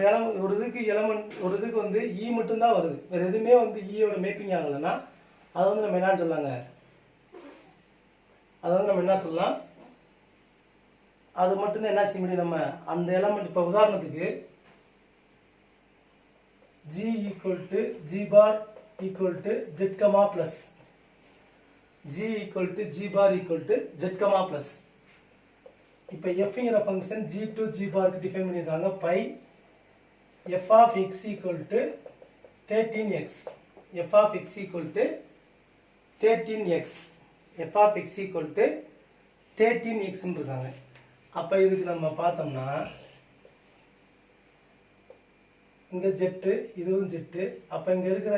ஒரு இதுக்கு வந்து இ மட்டும்தான் வருது, வேறு எதுவுமே வந்து ஈயோட மேப்பிங் ஆகலைன்னா அதை வந்து நம்ம என்னன்னு சொல்லாங்க, அதை வந்து நம்ம என்ன சொல்லலாம், அது மட்டும்தான் என்ன செய்ய முடியும் நம்ம அந்த எலமெண்ட். இப்போ உதாரணத்துக்கு g equal to G bar equal to Z comma plus, g equal to G bar equal to Z comma plus. இப்போ எஃப்ங்கிற ஃபங்க்ஷன் ஜி டு ஜி பாருக்கு டிஃபைன் பண்ணியிருக்காங்க. Phi f of x equal to 13x, f of x equal to 13x, f of x equal to 13x இருக்காங்க. அப்போ இதுக்கு நம்ம பார்த்தோம்னா இங்கே ஜெட்டு, இதுவும் ஜெட்டு. அப்போ இங்கே இருக்கிற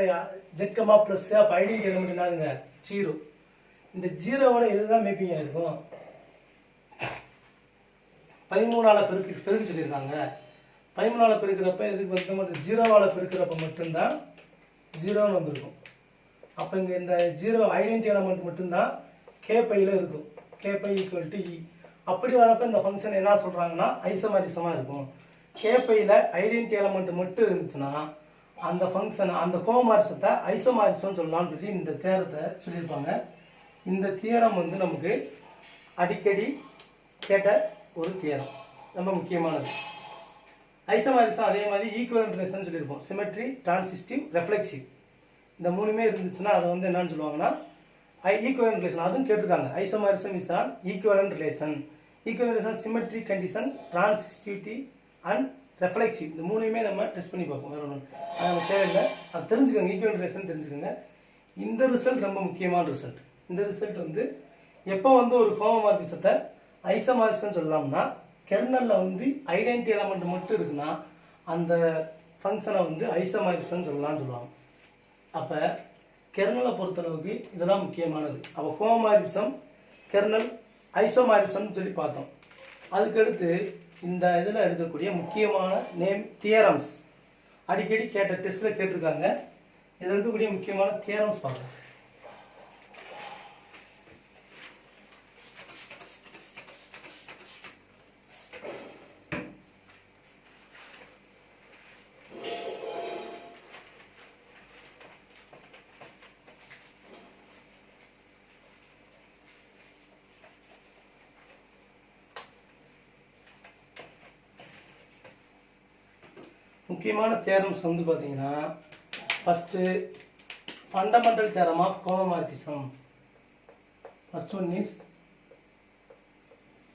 ஜெட் கமா ப்ளஸ் அப்போ ஐடென்டி எலிமெண்ட் என்னதுங்க 0. இந்த 0வோட இதுதான் மேப்பிங்காக இருக்கும். 13ஆல் பெருக்கு சொல்லியிருக்காங்க. 13ஆல் பெருக்கிறப்ப இதுக்கு வந்து மட்டும் 0வால் பெருக்கிறப்ப மட்டும்தான் 0ன்னு வந்திருக்கும். அப்போ இங்கே இந்த 0 ஐடென்டி எலமெண்ட் மட்டும்தான் கே பையில் இருக்கும். கே பை ஈக்குவல் டு இ. அப்படி வரப்போ இந்த ஃபங்க்ஷன் என்ன சொல்கிறாங்கன்னா ஐசோமாரிசமாக இருக்கும். கே பையில் ஐடென்டி எலமெண்ட் மட்டும் இருந்துச்சுன்னா அந்த ஃபங்க்ஷன் அந்த ஹோமோமார்பிசத்தை ஐசோமாரிசம்னு சொல்லலாம்னு சொல்லி இந்த தியரத்தை சொல்லியிருப்பாங்க. இந்த தியரம் வந்து நமக்கு அடிக்கடி கேட்ட ஒரு தியரம், ரொம்ப முக்கியமானது. ஐசோமாரிசம் அதே மாதிரி ஈக்குவலன்ட் ரிலேஷன் சொல்லியிருப்போம். சிமெட்ரி, டிரான்சிஸ்டிவ், ரெஃப்ளெக்சிவ், இந்த 3மே இருந்துச்சுன்னா அதை வந்து என்னன்னு சொல்லுவாங்கன்னா ஈக்குவலன்ட் ரிலேஷன். அதுவும் கேட்டிருக்காங்க. Isomorphism is an equivalent relation. Equivalent relation symmetry condition, transitivity and reflexive, இந்த 3மே நம்ம டெஸ்ட் பண்ணி பார்ப்போம். வேறு ஒன்று அது நமக்கு தேவையில்லை, அது தெரிஞ்சுக்கோங்க. ஈக்குவலன்ட் ரிலேஷன் தெரிஞ்சுக்கோங்க. இந்த ரிசல்ட் ரொம்ப முக்கியமான ரிசல்ட். இந்த ரிசல்ட் வந்து எப்போ வந்து ஒரு ஹோமோமார்பிசத்தை ஐசோமார்பிசம் சொல்லலாம்னா கெர்னலில் வந்து ஐடென்டி எலமெண்ட் மட்டும் இருக்குன்னா அந்த ஃபங்க்ஷனை வந்து ஐசோமார்பிசம் சொல்லலாம்னு சொல்லுவாங்க. அப்போ கெர்னலை பொறுத்தளவுக்கு இதெல்லாம் முக்கியமானது. அப்போ ஹோமோமார்பிசம், கெர்னல், ஐசோமார்பிசம்னு சொல்லி பார்த்தோம். அதுக்கடுத்து இந்த இதில் இருக்கக்கூடிய முக்கியமான தியரம்ஸ் அடிக்கடி கேட்ட டெஸ்ட்டில் கேட்டிருக்காங்க. இதில் இருக்கக்கூடிய முக்கியமான தியரம்ஸ் பார்க்கலாம். முக்கியமான தியரம்ஸ் வந்து பார்த்தீங்கன்னா first fundamental theorem of homomorphism. First one is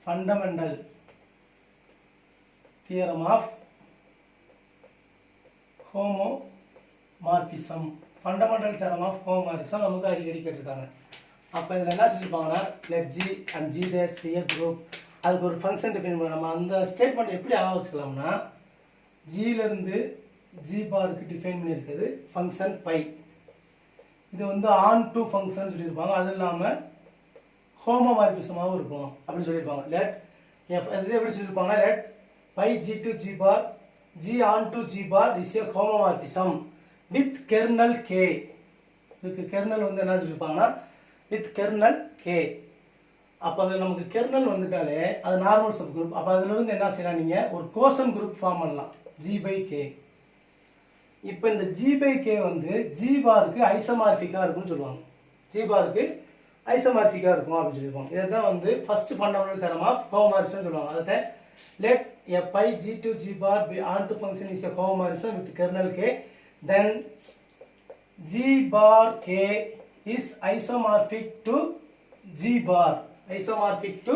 fundamental theorem of homomorphism. Fundamental theorem of homomorphism நமக்கு அடிக்கடி கேட்டிருக்காங்க. அப்போ இதில் என்ன சொல்லியிருப்பாங்கன்னா let G and G dash be a group. அதுக்கு ஒரு ஃபங்க்ஷன் டிஃபைன் பண்ண நம்ம அந்த ஸ்டேட்மெண்ட் எப்படி ஆக வச்சுக்கலாம்னா ஜியிலேருந்து ஜி பாருக்கு டிஃபைன் பண்ணியிருக்குது ஃபங்க்ஷன் பை. இது வந்து ஆன் டு ஃபங்க்ஷன் சொல்லியிருப்பாங்க. அது இல்லாமல் ஹோமோமார்பிசமாகவும் இருக்கும் அப்படின்னு சொல்லியிருப்பாங்க. லெட் இது எப்படி சொல்லியிருப்பாங்கன்னா let phi G to G bar G onto G bar is a homomorphism with kernel K. இதுக்கு கெர்னல் வந்து என்ன சொல்லியிருப்பாங்கன்னா வித் கெர்னல் கே. அப்போ அது நமக்கு கெர்னல் வந்துட்டாலே அது நார்மல் சப் குரூப். அப்போ அதில் இருந்து என்ன செய்யலாம், நீங்கள் ஒரு கோஷன் குரூப் ஃபார்ம் பண்ணலாம் ஜி பை கே. இப்போ இந்த g/k வந்து g பாருக்கு ஐசோமார்பிக்கா இருக்கும்னு சொல்லுவாங்க. g பாருக்கு ஐசோமார்பிக்கா இருக்கும் அப்படின்னு சொல்லியிருப்பாங்க. இதான் வந்து first fundamental theorem of homomorphism சொல்லுவாங்க. அதாவது let a pi g to g bar be onto function is a homomorphism with kernel k, then g bar k is isomorphic to g bar, isomorphic to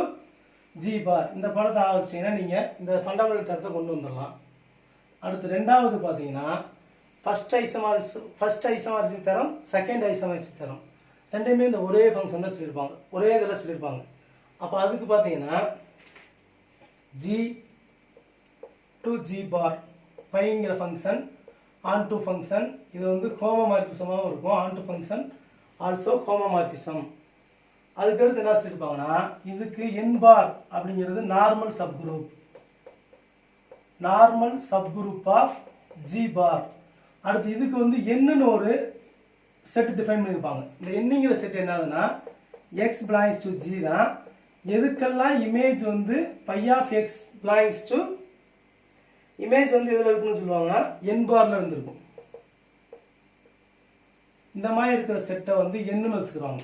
g bar. இந்த படத்தை ஆரம்பிச்சிட்டீங்கன்னா நீங்க இந்த fundamental தியரத்தை கொண்டு வந்துடலாம். அடுத்து ரெண்டாவது பார்த்தீங்கன்னா first isomorphism theorem, second isomorphism theorem ரெண்டுமே இந்த ஒரே ஃபங்க்ஷன் தான் சொல்லியிருப்பாங்க, ஒரே இதில் சொல்லியிருப்பாங்க. அப்போ அதுக்கு பார்த்தீங்கன்னா g to g bar பைங்கிற ஃபங்க்ஷன் ஆன் டு ஃபங்க்ஷன், இது வந்து ஹோமோமார்பிசமாகவும் இருக்கும். Onto function also homomorphism. அதுக்கடுத்து என்ன சொல்லியிருப்பாங்கன்னா இதுக்கு n பார் அப்படிங்கிறது normal subgroup of g bar. அடுத்து இதுக்கு வந்து என்னன்னு ஒரு செட் டிஃபைன் பண்ணியிருப்பாங்க. இந்த என்னங்கிற செட் என்னதுன்னா x belongs to g தான். எதுக்கெல்லாம் இமேஜ் வந்து phi of X belongs to, image வந்து எதில் இருக்குன்னு சொல்லுவாங்கன்னா n பார்ல இருந்திருக்கும். இந்த மாதிரி இருக்கிற செட்டை வந்து என்னன்னு வச்சுக்கிறாங்க.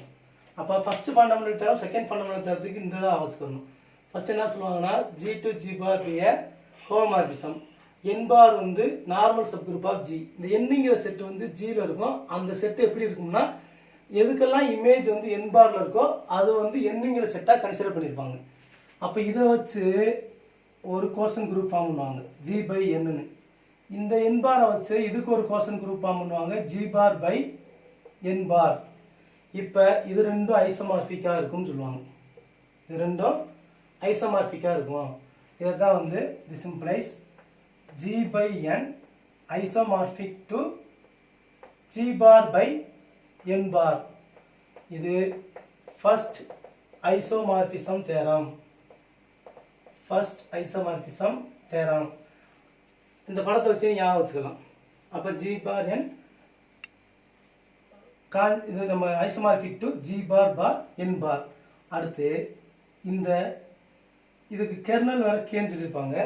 அப்போ first fundamental theorem, second fundamental தியரத்துக்கு இந்த தான் வச்சுக்கணும். ஃபர்ஸ்ட் என்ன சொல்லுவாங்கன்னா g to g bar be a homomorphism, n பார் வந்து நார்மல் சப்குரூப் ஆஃப் g. இந்த என்னங்கிற செட் வந்து ஜியில் இருக்கும். அந்த செட் எப்படி இருக்கும்னா எதுக்கெல்லாம் இமேஜ் வந்து n பார்ல இருக்கோ அது வந்து என்னங்கிற செட்டாக கன்சிடர் பண்ணியிருப்பாங்க. அப்போ இதை வச்சு ஒரு கோஷன் குரூப் ஃபார்ம் பண்ணுவாங்க g/n. இந்த n பாரை வச்சு இதுக்கு ஒரு கோஷன் குரூப் ஃபார்ம் பண்ணுவாங்க g/n பார். இப்போ இது ரெண்டும் ஐசோமார்பிக்காக இருக்கும்னு சொல்லுவாங்க. இது ரெண்டும் ஐசோமார்பிக்காக இருக்கும். இதை தான் வந்து this implies g/n isomorphic to g bar by n bar. இது first isomorphism theorem. இந்த படத்தை வச்சு ஞாபகம் வச்சுக்கலாம். அப்போ g bar n இது நம்ம isomorphic to g bar bar n bar. அடுத்து இந்த இதுக்கு கெர்னல் வேற கேன்னு சொல்லியிருப்பாங்க.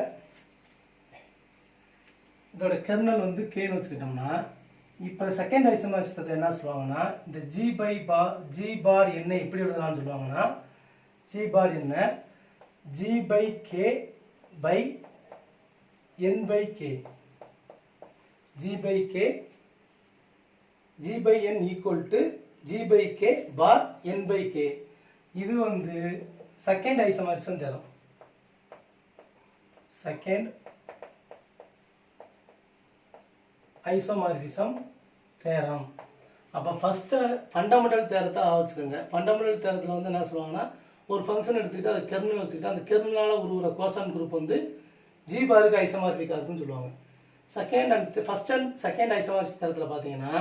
இதோட கெர்னல் வந்து கேன்னு வச்சுக்கிட்டோம்னா இப்போ செகண்ட் ஐசோமார்பிசத்தை என்ன சொல்லுவாங்கன்னா இந்த g பார் என்ன எப்படி எழுதலாம்னு சொல்லுவாங்கன்னா g பார் என்ன g/k by n/k, g/n equal to g/k bar n/k. இது வந்து செகண்ட் ஐசோமார்பிசம் தேரும். Second isomorphism theorem. அப்போ ஃபர்ஸ்ட் ஃபண்டமெண்டல் தேரத்தை ஆவச்சுக்கோங்க. ஃபண்டமெண்டல் தேரத்தில் வந்து என்ன சொல்லுவாங்கன்னா ஒரு ஃபங்க்ஷன் எடுத்துக்கிட்டு அது கெர்னல் வச்சுக்கிட்டு அந்த கெர்னலால் உருவுற கோஷன் குரூப் வந்து ஜி பாருக்கு ஐசோமார்பிக்காக இருக்குன்னு சொல்லுவாங்க. ஃபர்ஸ்ட் அண்ட் செகண்ட் ஐசோமார்பிக் தேரத்தில் பார்த்தீங்கன்னா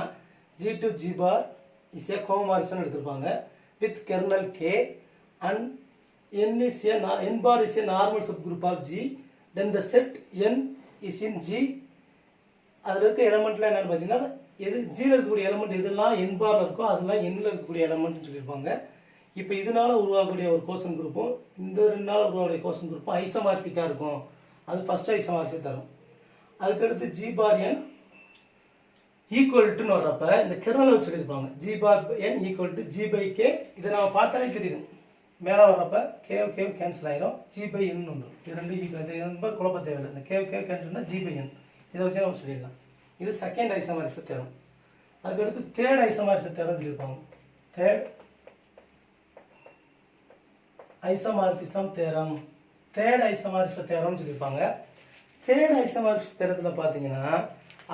g to g bar is a homomorphism எடுத்திருப்பாங்க with kernel k and n bar is a normal subgroup of g. Then the set n is in g. அதில் இருக்க எலமெண்ட்லாம் என்னென்னு பார்த்தீங்கன்னா எது ஜியில் இருக்கக்கூடிய எலமெண்ட் எதெல்லாம் n பார்ல இருக்கோ அதெல்லாம் n-ல இருக்கக்கூடிய எலமெண்ட்னு சொல்லியிருப்பாங்க. இப்போ இதனால உருவாகக்கூடிய ஒரு கோஷன் குரூப்பும் இந்த ரெண்டு நாள் உருவாகக்கூடிய கோஷன் குரூப்பும் ஐசோமார்பிக்காக இருக்கும். அது ஃபர்ஸ்ட் ஐசோமார்பிக் தரும். அதுக்கடுத்து g bar n ஈக்குவல்ட்டுன்னு வர்றப்ப இந்த கெர்னலை வச்சு சொல்லியிருப்பாங்க g bar n equal to g/k. இதை நம்ம பார்த்தாலே தெரியுது. மேலே வர்றப்ப கேவ் கேன்சல் ஆயிரும், g/n ஒன்று. இது ரெண்டு ஈக்குவல். இது ரொம்ப குழப்ப தேவையில்லை. இந்த கேவ் கேன்சல்னா g/n இதை வச்சு நம்ம சொல்லிடலாம். இது செகண்ட் ஐசோமார்பிசம் தேரம். அதுக்கடுத்து தேர்ட் ஐசோமார்பிசம் தேரம் சொல்லியிருப்பாங்க. தேர்ட் ஐசோமார்பிசம் தேரம் சொல்லியிருப்பாங்க. தேர்ட் ஐசோமார்பிசம் தேரத்தில் பார்த்தீங்கன்னா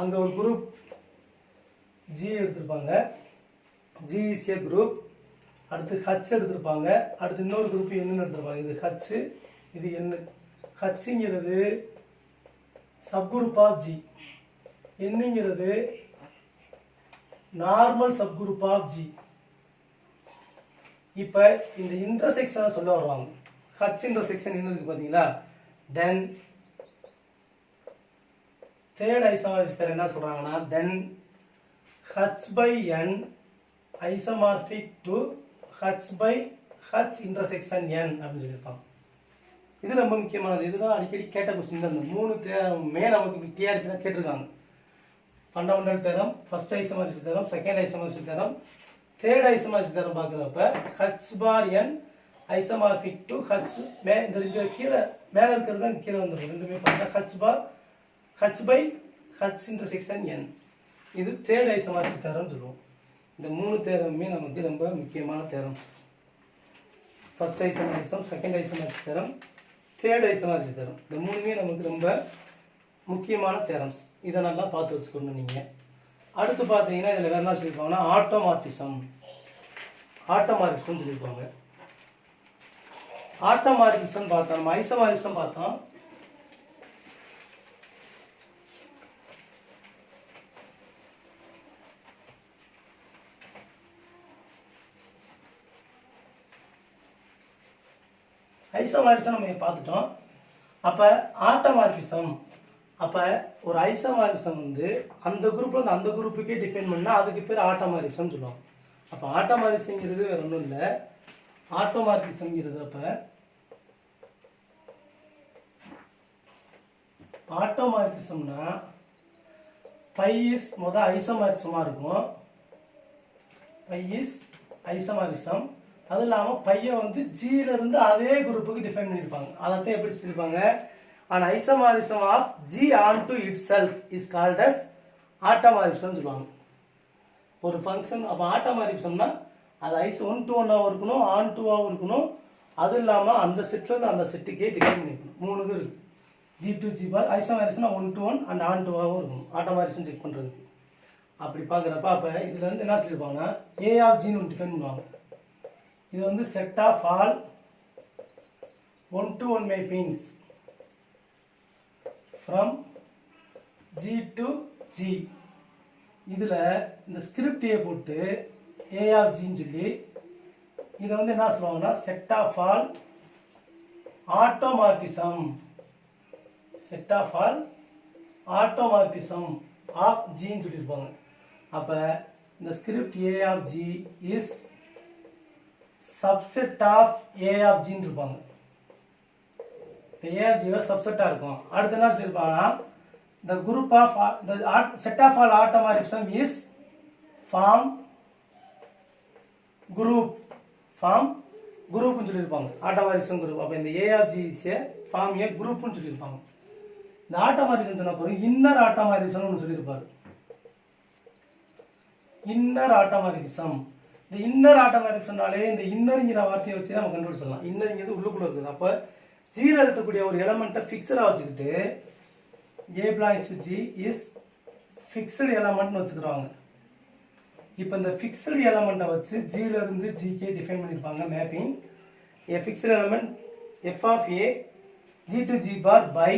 அங்கே ஒரு குரூப் G எடுத்திருப்பாங்க. G is a group. அடுத்து H எடுத்திருப்பாங்க. அடுத்து இன்னொரு குரூப் N எடுத்திருப்பாங்க. இது H, இது N. Hங்கிறது சப்குரூப் ஆஃப் G. Nங்கிறது நார்மல் சப்குரூப் ஆஃப் G. இப்போ இந்த இன்டர்செக்ஷனை சொல்ல வருவாங்க. H இன்டர்செக்ஷன் என்ன இருக்கு பார்த்தீங்களா? தென் தேர்ட் ஐசோமார்பிசம் என்ன சொல்றாங்கன்னா தென் h/n isomorphic to h/h intersection n அப்படின்னு சொல்லியிருப்பாங்க. இது ரொம்ப முக்கியமானது. இதுதான் அடிக்கடி கேட்ட கொஸ்டின் தான். இந்த மூணு நமக்கு டிஆர்பி தான் கேட்டிருக்காங்க. Fundamental theorem, first isomorphism theorem, second isomorphism theorem, third isomorphism theorem பார்க்குறப்ப H bar N isomorphic to H இந்த கீழே மேலே இருக்கிறது தான் கீழே வந்துடும். ரெண்டுமே பார்த்தா H by H intersection N. இது தேர்ட் ஐசோமார்பிக் தேரம்னு சொல்லுவோம். இந்த 3 தேரமுமே நமக்கு ரொம்ப முக்கியமான theorem. First isomorphism, second isomorphic theorem, third isomorphic theorem. இந்த 3மே நமக்கு ரொம்ப முக்கியமான தேரம்ஸ். இதை நல்லா பார்த்து வச்சுக்கணும் நீங்கள். அடுத்து பார்த்தீங்கன்னா இதில் வேறு என்ன சொல்லியிருப்பாங்கன்னா ஆட்டோமார்பிசம் சொல்லியிருப்பாங்க. ஆட்டோமார்பிசம் பார்த்தோம், நம்ம ஐசோமார்பிசம் பார்த்தோம். ஐசோமார்பிசம் நம்ம பார்த்துட்டோம். அப்போ ஆட்டோமார்பிசம், அப்போ ஒரு ஐசோமார்பிசம் வந்து அந்த குரூப்ல வந்து அந்த குரூப்புக்கே டிபெண்ட் பண்ணால் அதுக்கு பேர் ஆட்டோமார்பிசம் சொல்லுவாங்க. அப்போ ஆட்டோமார்பிசம்ங்கிறது வேற ஒன்றும் இல்லை. ஆட்டோமார்பிசம்ங்கிறது அப்போ ஆட்டோமார்பிசம்னா பை இஸ் ஐசோமார்பிசமாக இருக்கும். Phi is isomorphism. அது இல்லாமல் பையை வந்து ஜியிலிருந்து அதே குரூப்புக்கு டிஃபைன் பண்ணியிருப்பாங்க. அதைத்தான் எப்படி சொல்லியிருப்பாங்க, an isomerism of G onto itself is called as ஆட்டோமார்பிசம் சொல்லுவாங்க. ஒரு ஃபங்க்ஷன் அப்போ ஆட்டோமார்பிசம்னா அது ஐஸ் 1 to 1 இருக்கணும், ஆன் 2 இருக்கணும். அது இல்லாமல் அந்த செட்லேருந்து அந்த செட்டுக்கே டிஃபைன் பண்ணிக்கணும். 3 இது இருக்குது. G to G பார் ஐசோமார்பிசம்னா 1 to 1 அண்ட் ஆன் 2 இருக்கணும் ஆட்டோமார்பிசம் செக் பண்ணுறதுக்கு. அப்படி பார்க்குறப்ப அப்போ இதுல இருந்து என்ன சொல்லியிருப்பாங்கன்னா A of G ன்னு டிஃபைன் பண்ணுவாங்க. இது வந்து set of all 1 to 1 mappings from G to G. இதில் இந்த ஸ்கிரிப்ட் ஏ போட்டு A of G ன்னு சொல்லி இதை வந்து என்ன சொல்லுவாங்கன்னா set of all automorphism of Gன்னு சொல்லியிருப்பாங்க. அப்போ இந்த script A of G is subset of A of Gன்னு இருப்பாங்க. இந்த A of G சப்செட்டாக இருக்கும். அடுத்து என்ன சொல்லியிருப்பாங்கன்னா the group of the set of all automorphism is form group ன்னு சொல்லியிருப்பாங்க. ஆட்டோமார்பிசம் குரூப். அப்போ இந்த A of G is a form a group ன்னு சொல்லியிருப்பாங்க. இந்த ஆட்டோமார்பிசம் சொன்ன பிறகு இன்னர் ஆட்டோமார்பிசம் ஒன்று சொல்லியிருப்பாரு. இன்னர் ஆட்டோமார்பிசம். இந்த இன்னர் ஆட்டோமார்பிசம்னாலே இந்த இன்னருங்கிற வார்த்தையை வச்சு நம்ம கண்டுபிடிச்சிடலாம். இன்னருங்கிறது உள்ளுக்குள்ள இருக்குது. அப்போ ஜீல இருக்கக்கூடிய ஒரு எலமெண்ட்டை ஃபிக்ஸடாக வச்சுக்கிட்டு A belongs to G is fixed எலமெண்ட்னு வச்சுக்கிறாங்க. இப்போ இந்த ஃபிக்ஸ்டு எலமெண்ட்டை வச்சு ஜில இருந்து ஜிக்கே டிஃபைன் பண்ணியிருப்பாங்க mapping. A fixed element f of a G to G bar by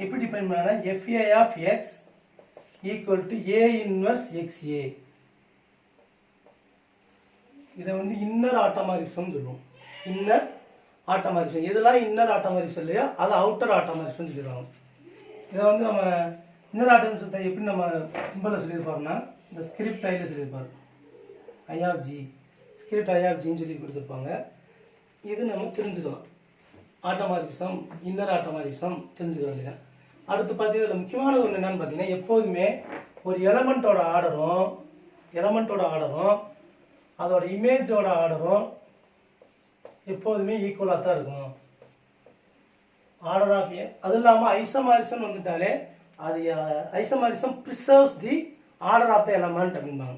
எப்படி டிஃபைன் பண்ணா fa of x equal to a inverse xa. இதை வந்து இன்னர் ஆட்டோமார்பிசம் சொல்லுவோம். இன்னர் ஆட்டோமார்பிசம் எதெல்லாம் இன்னர் ஆட்டோமார்பிசம் இல்லையோ அதை அவுட்டர் ஆட்டோமார்பிசம் சொல்லிடுவாங்க. இதை வந்து நம்ம இன்னர் ஆட்டோமார்பிசத்தை எப்படி நம்ம சிம்பிளில் சொல்லியிருப்பாருன்னா இந்த ஸ்கிரிப்ட் ஐயில் சொல்லியிருப்பார் I of G, script I of Gன்னு சொல்லி கொடுத்துருப்பாங்க. இது நம்ம தெரிஞ்சுக்கலாம். ஆட்டோமார்பிசம் இன்னர் ஆட்டோமார்பிசம் தெரிஞ்சுக்க வேண்டியது. அடுத்து பார்த்தீங்கன்னா இதில் முக்கியமான ஒன்று என்னன்னு பார்த்தீங்கன்னா எப்போதுமே ஒரு எலமெண்ட்டோட ஆர்டரும் அதோட இமேஜோட ஆர்டரும் எப்போதுமே ஈக்குவலாக தான் இருக்கும். Order of A. அது இல்லாமல் ஐசோமார்பிசம் வந்துட்டாலே அது isomorphism preserves the order of the element அப்படின்பாங்க.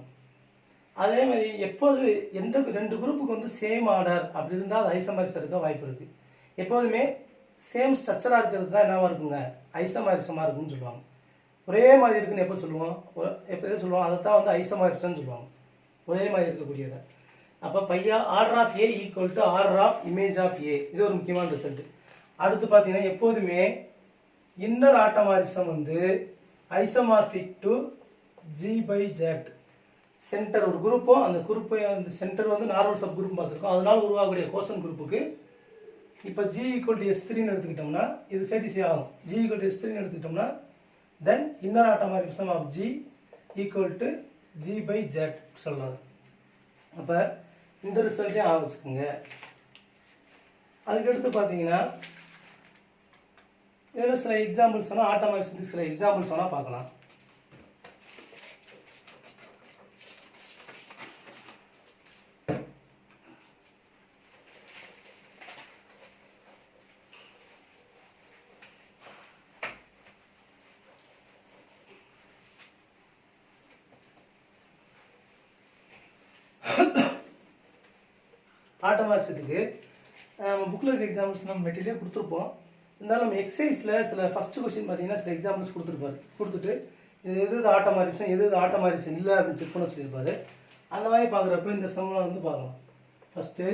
அதே மாதிரி எப்போது எந்த 2 குரூப்புக்கு வந்து சேம் ஆர்டர் அப்படி இருந்தால் அது ஐசோமார்பிசம் இருக்க வாய்ப்பு இருக்குது. எப்போதுமே சேம் ஸ்ட்ரக்சராக இருக்கிறது தான் என்னவாக இருக்குங்க ஐசோமார்பிசமாக இருக்குன்னு சொல்லுவாங்க. ஒரே மாதிரி இருக்குன்னு எப்போ சொல்லுவோம், எப்போ சொல்லுவோம் அதை தான் வந்து ஐசோமார்பிசம்னு சொல்லுவாங்க. ஒரே மாதிரி இருக்கக்கூடியதை. அப்போ பையா order of A equal to order of image of a. இது ஒரு முக்கியமான ரிசல்ட். அடுத்து பார்த்தீங்கன்னா எப்போதுமே இன்னர் ஆட்டோமார்பிசம் வந்து isomorphic to G by Z. Centre ஒரு குரூப்பும் அந்த குரூப்பை அந்த சென்டர் வந்து நார்மல் சப் குரூப் பார்த்துருக்கோம். அதனால் உருவாகக்கூடிய கோஷன் குரூப்புக்கு இப்போ G equal to S3ன்னு எடுத்துக்கிட்டோம்னா இது சேட்டிஸ்ஃபை ஆகும். G equal to S3ன்னு எடுத்துக்கிட்டோம்னா then inner automorphism of G equal to G by Z சொல்லலாம். அப்போ இந்த ரிசல்ட்டையும் ஆரம்பிச்சுக்கோங்க. அதுக்கடுத்து பார்த்தீங்கன்னா இதில் சில எக்ஸாம்பிள்ஸ் சொன்னால் ஆட்டோமார்பிசத்துக்கு சில எக்ஸாம்பிள்ஸ் சொன்னால் பார்க்கலாம். ஆட்டோமாரிசத்துக்கு நம்ம புக்கில் இருக்க எக்ஸாம்பிள்ஸ் நம்ம மெட்டீரியலே கொடுத்துருப்போம். இருந்தாலும் நம்ம எக்ஸசைஸில் சில ஃபஸ்ட்டு கொஸ்டின் பார்த்தீங்கன்னா சில எக்ஸாம்பிள்ஸ் கொடுத்துட்டு இது எது ஆட்டோமாரிசம் எது ஆட்டோமாரிசம் இல்லை அப்படின்னு செக் பண்ண சொல்லியிருப்பாரு. அந்த மாதிரி பார்க்குறப்ப இந்த சம்மில் வந்து பார்க்கலாம். First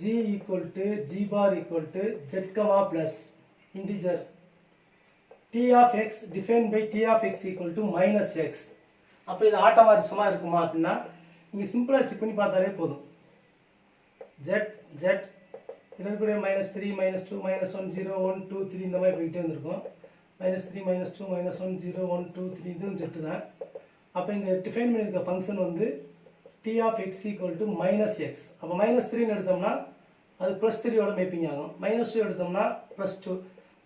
g = z, plus integer t of x defined by t of x = -x. அப்போ இது ஆட்டோமாரிசமாக இருக்குமா அப்படின்னா நீங்கள் சிம்பிளாக செக் பண்ணி பார்த்தாலே போதும். z இருக்கக்கூடிய -3 -2 -1 0 1 2 3 இந்த மாதிரி போயிட்டே இருந்திருக்கும். -3 -2 -1 0 1 2 3 இதுவும் z தான். அப்போ இங்கே டிஃபைன் பண்ணியிருக்க ஃபங்க்ஷன் வந்து t of x = -x. அப்போ -3ன்னு எடுத்தோம்னா அது +3யோட மேப்பிங் ஆகும். -2 எடுத்தோம்னா +2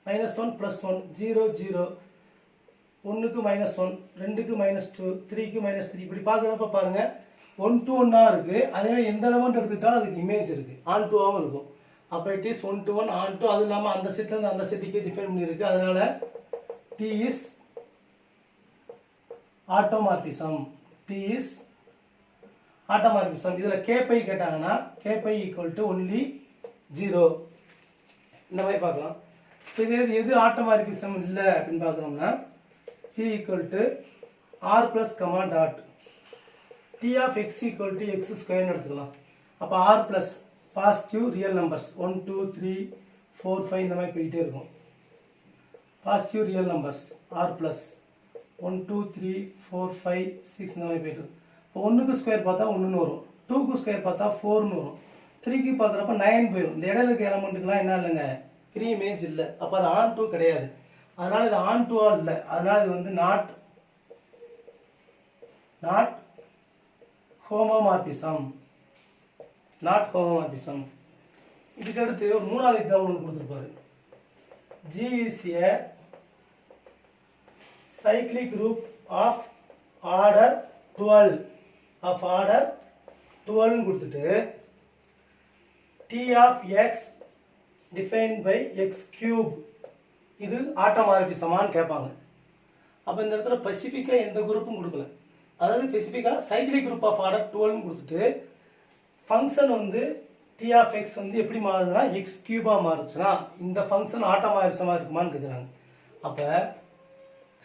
-1 +1 0 0 1க்கு -1 2க்கு -2 3க்கு -3 இப்படி பார்க்குறப்ப பாருங்கள் 1 to 1 இருக்குது. அதே எந்த எலமெண்ட் எடுத்துக்கிட்டாலும் அதுக்கு இமேஜ் இருக்குது, ஆன் டூவாகவும் இருக்கும். அப்போ it is 1 to 1 onto. அது இல்லாமல் அந்த செட்லேருந்து அந்த செட்டுக்கே டிஃபைன் பண்ணியிருக்கு. அதனால் t is ஆட்டோமார்பிசம். இதில் k π கேட்டாங்கன்னா k π = only 0 இந்த மாதிரி பார்க்கலாம். இப்போ இது எது ஆட்டோமார்பிசம் இல்லை அப்படின்னு பார்க்குறோம்னா g = r plus dot t of x = x² எடுத்துக்கலாம். அப்போ r plus positive real numbers 1 2 3 4 5 இந்த மாதிரி போயிட்டே இருக்கும். Positive real numbers r plus 1 2 3 4 5 6 இந்த மாதிரி போயிட்டு இருக்கும். இப்போ 1க்கு ஸ்கொயர் பார்த்தா 1ன்னு வரும், 2க்கு ஸ்கொயர் பார்த்தா 4ன்னு வரும், 3க்கு பார்க்குறப்ப 9 போயிடும். இந்த இடையில இருக்க எலமெண்ட்டுக்குலாம் என்ன இல்லைங்க, ஃப்ரீ இமேஜ் இல்லை. அப்போ அது ஆன் டூ கிடையாது. அதனால் இது ஆன் டூவாக இல்லை. அதனால் இது வந்து நாட் ஹோமோமார்பிசம். இதுக்கு அடுத்து ஒரு 3வது எக்ஸாம்பிள் ஒன்று கொடுத்துருப்பாரு. G is a cyclic group of order 12 கொடுத்துட்டு t of x defined by x³ இது ஆட்டோமார்பிசமான்னு கேட்பாங்க. அப்போ இந்த இடத்துல ஸ்பெசிஃபிக்காக எந்த குரூப்பும் கொடுக்கல. அதாவது ஸ்பெசிஃபிக்காக சைக்கிளிக் குரூப் ஆஃப் ஆர்டர் 12 கொடுத்துட்டு ஃபங்க்ஷன் வந்து t of x வந்து எப்படி மாறுதுன்னா x³ மாறுச்சுன்னா இந்த ஃபங்க்ஷன் ஆட்டோமாரிசமாக இருக்குமான்னு கேட்குறாங்க. அப்போ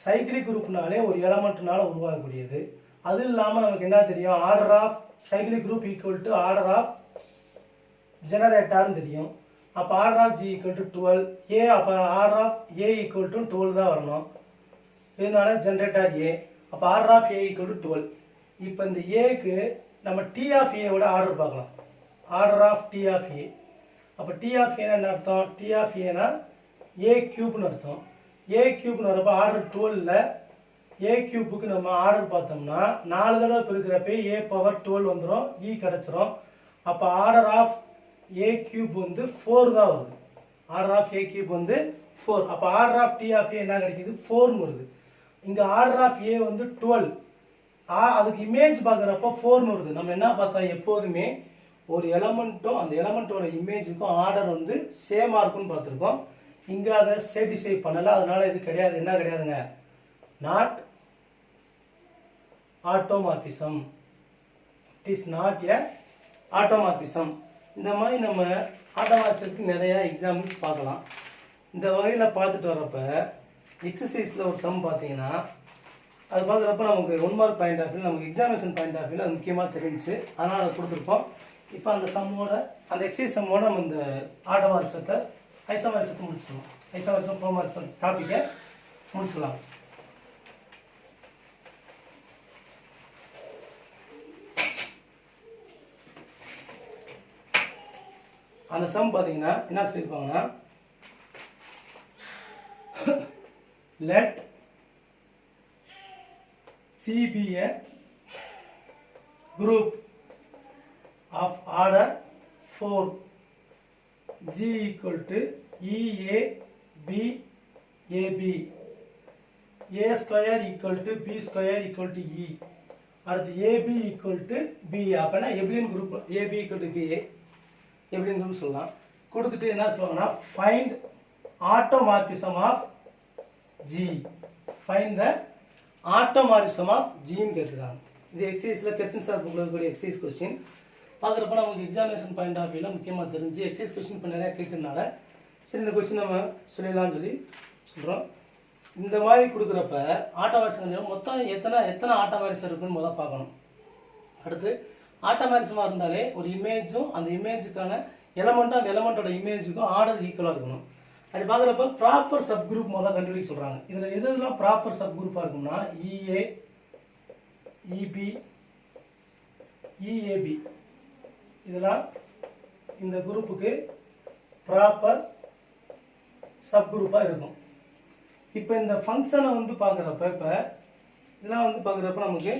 சைக்கிளிக் குரூப்னாலே ஒரு எலமெண்ட்னால உருவாகக்கூடியது. அது இல்லாமல் நமக்கு என்ன தெரியும், order of cyclic group = order of ஜெனரேட்டர்னு தெரியும். அப்போ ஆர்டர் ஆஃப் g = 12 a. அப்போ ஆர்டர் ஆஃப் a = 12 தான் வரணும். இதனால ஜெனரேட்டர் a. அப்போ ஆர்டர் ஆஃப் a = 12. இப்போ இந்த ஏக்கு நம்ம t of a ஓட ஆர்டர் பார்க்கலாம். Order of t of a. அப்போ t of a என்ன அர்த்தம், t of a னா a³ அர்த்தம். a³ வரப்போ ஆர்டர் 12ல் a³ நம்ம ஆர்டர் பார்த்தோம்னா 4 தடவை பெருக்கிறப்ப a⁻12 வந்துடும், e கிடச்சிரும். அப்போ ஆர்டர் ஆஃப் a³ வந்து 4 தான் வருது. ஆர்டர் ஆஃப் a³ வந்து 4. அப்போ order of t of a என்ன கிடைக்குது, 4ன்னு வருது. இங்கே ஆர்டர் ஆஃப் a வந்து 12, அதுக்கு இமேஜ் பார்க்குறப்போ 4ன்னு வருது. நம்ம என்ன பார்த்தோம், எப்போதுமே ஒரு எலமெண்ட்டும் அந்த எலமெண்ட்டோட இமேஜுக்கும் ஆர்டர் வந்து சேமாக இருக்குன்னு பார்த்துருக்கோம். இங்கே அதை சேட்டிஸ்ஃபை பண்ணலை. அதனால் இது கிடையாது. என்ன கிடையாதுங்க, not automorphism. It is not a automorphism. இந்த மாதிரி நம்ம ஆட்டோமார்பிசத்துக்கு நிறையா எக்ஸாம்பிள்ஸ் பார்க்கலாம். இந்த வகையில் பார்த்துட்டு வரப்போ எக்ஸசைஸில் ஒரு சம் பார்த்தீங்கன்னா அது பார்க்குறப்ப நமக்கு 1 மார்க் பாயிண்ட் ஆஃப் வியூ, நமக்கு எக்ஸாமினேஷன் பாயிண்ட் ஆஃப் வியூவில் அது முக்கியமாக தெரிஞ்சு அதனால் அதை கொடுத்துருப்போம். இப்போ அந்த சம்மோட அந்த எக்ஸசைஸ் சம்மோட நம்ம இந்த ஆட்டோமார்பிசத்தை ஐசோமார்பிசத்தை முடிச்சுக்கலாம். ஐசோமார்பிசம் ஹோமோமார்பிசம் டாப்பிக்கை முடிச்சுக்கலாம். அந்த சம் பார்த்தீங்கன்னா என்ன சொல்லியிருப்பாங்கன்னா, let C be a group of order 4 G = E A B A B A square = B square = E. அடுத்து AB = B. அப்போனா எப்படின்னு குரூப் AB = B எப்படின்னு சொல்லலாம். கொடுத்துட்டு என்ன சொல்லுவாங்கன்னா, find automorphism of G. Find the automorphism of Gன்னு கேட்டிருக்காங்க. இது எக்ஸசைஸில் கொஸ்டின் சார் புக்கில் இருக்கக்கூடிய எக்ஸசைஸ் கொஸ்டின். பார்க்குறப்ப நமக்கு எக்ஸாமினேஷன் பாயிண்ட் ஆஃப் வியூவில் முக்கியமாக தெரிஞ்சு எக்ஸைஸ் கொஸ்டின் இப்போ நிறையா கேட்கறதுனால சரி இந்த கொஸ்டின் நம்ம சொல்லிடலாம்னு சொல்லி சொல்கிறோம். இந்த மாதிரி கொடுக்குறப்ப ஆட்டோமேட்டிக்ஸ் மொத்தம் எத்தனை ஆட்டோமேட்டிக்ஸ் இருக்குன்னு முதல் பார்க்கணும். அடுத்து ஆட்டோமேட்டிக்ஸமாக இருந்தாலே ஒரு இமேஜும் அந்த இமேஜுக்கான எலமெண்ட்டும் அந்த எலமெண்ட்டோட இமேஜுக்கும் ஆர்டர் ஈக்குவலாக இருக்கணும். அப்படி பார்க்குறப்ப ப்ராப்பர் சப் குரூப் முதல் கண்டுபிடிக்க சொல்கிறாங்க. இதில் எதுலாம் ப்ராப்பர் சப் குரூப்பாக இருக்கும்னா இஏ, இபி, இஏபி இதெல்லாம் இந்த குரூப்புக்கு ப்ராப்பர் சப் குரூப்பாக இருக்கும். இப்போ இந்த ஃபங்க்ஷனை வந்து பார்க்குறப்ப இதெல்லாம் வந்து பார்க்குறப்ப நமக்கு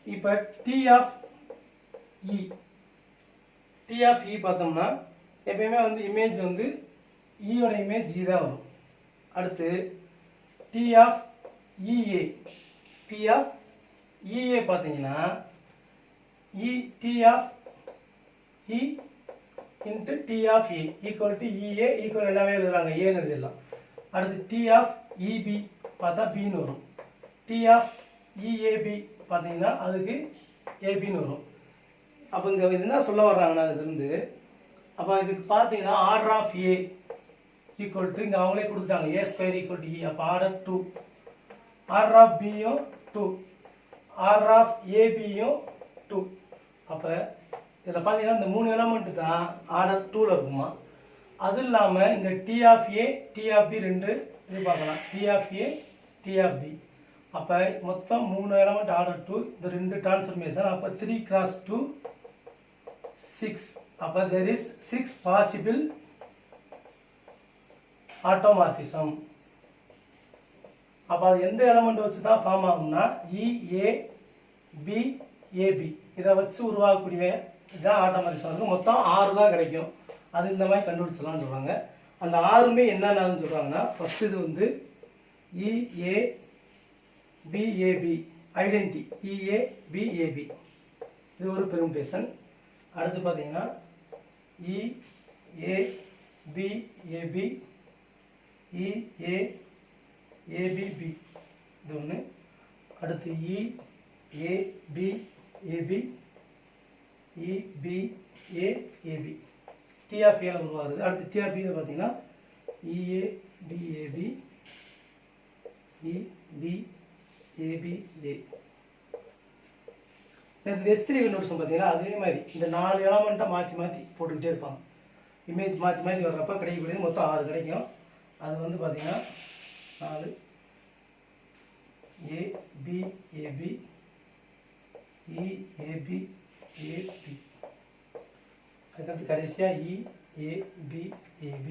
இப்போ டி ஆஃப் இ பார்த்தோம்னா எப்பயுமே வந்து இமேஜ் வந்து ஈயோட இமேஜ் இ தான் வரும். அடுத்து டி ஆஃப் இஏ பார்த்தீங்கன்னா T of e into T of e equal to e a equal எல்லாமே எழுதுறாங்க ஏன்னு எழுதிடலாம். அடுத்து டி ஆஃப் இபி பார்த்தா பின்னு வரும். டி ஆஃப் இஏபி பார்த்தீங்கன்னா அதுக்கு ஏபின்னு வரும். அப்போ இங்கே என்ன சொல்ல வர்றாங்கன்னா அதுலேருந்து அப்போ இதுக்கு பார்த்தீங்கன்னா order of A equal to இங்கே அவங்களே கொடுத்துட்டாங்க ஏ ஸ்கொயர் ஈக்குவல் டு இ. அப்போ ஆர்டர் 2, ஆர்டர் ஆஃப் பியும் 2, ஆர்டர் ஆஃப் ஏபியும் 2. அப்போ இதில் பார்த்தீங்கன்னா இந்த 3 எலமெண்ட் தான் ஆர்டர் 2ல் இருக்குமா. அது இல்லாமல் இந்த T of A T of B 2 இது பார்க்கலாம். T of A T of B அப்போ மொத்தம் 3 எலமெண்ட் ஆர்டர் 2 இந்த 2 டிரான்ஸ்ஃபர்மேஷன். அப்போ 3 × 2 6. அப்போ there is 6 possible ஆட்டோமார்பிசம். அப்போ அது எந்த எலமெண்ட் வச்சு தான் ஃபார்ம் ஆகும்னா EABAB இதை வச்சு உருவாகக்கூடிய இதுதான் ஆட்டோமார்பிசம். அதுக்கு மொத்தம் 6 தான் கிடைக்கும். அது இந்த மாதிரி கண்டுபிடிச்சலாம்னு சொல்கிறாங்க. அந்த 6மே என்னென்னு சொல்கிறாங்கன்னா ஃபர்ஸ்ட் இது வந்து EABAB ஐடென்டி EABAB இது ஒரு பெர்முடேஷன். அடுத்து பார்த்தீங்கன்னா EABAB EAABB இது ஒன்று. அடுத்து EABAB EBAAB டி ஆஃப் ஏல உருவாகுது. அடுத்து டி ஆஃப் பியில் பார்த்தீங்கன்னா EABAB EBABA. இது S3 கண்டுபிடிச்சோம் பார்த்தீங்கன்னா அதே மாதிரி இந்த 4 எலமெண்ட்டை மாற்றி போட்டுக்கிட்டே இருப்பாங்க. இமேஜ் மாற்றி வர்றப்ப கிடைக்கக்கூடியது மொத்தம் 6 கிடைக்கும். அது வந்து பார்த்தீங்கன்னா 4 ABAB EABAB அதுக்கடுத்து கடைசியாக EABAB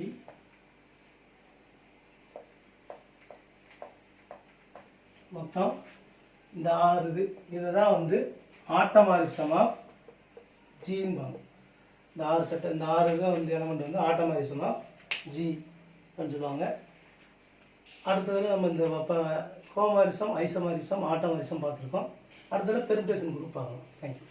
மொத்தம் இந்த 6 இதுதான் வந்து ஆட்டோமார்பிசம் ஆஃப் ஜின்பாங்க. இந்த 6 தான் வந்து எலமெண்ட் வந்து ஆட்டோமார்பிசம் ஆஃப் ஜி அப்படின்னு சொல்லுவாங்க. அடுத்ததில் நம்ம இந்த ஹோமோமார்பிசம், ஐசோமார்பிசம், ஆட்டோமார்பிசம் பார்த்துருக்கோம். அடுத்ததில் பெர்முடேஷன் குரூப் பார்க்கலாம். தேங்க்யூ.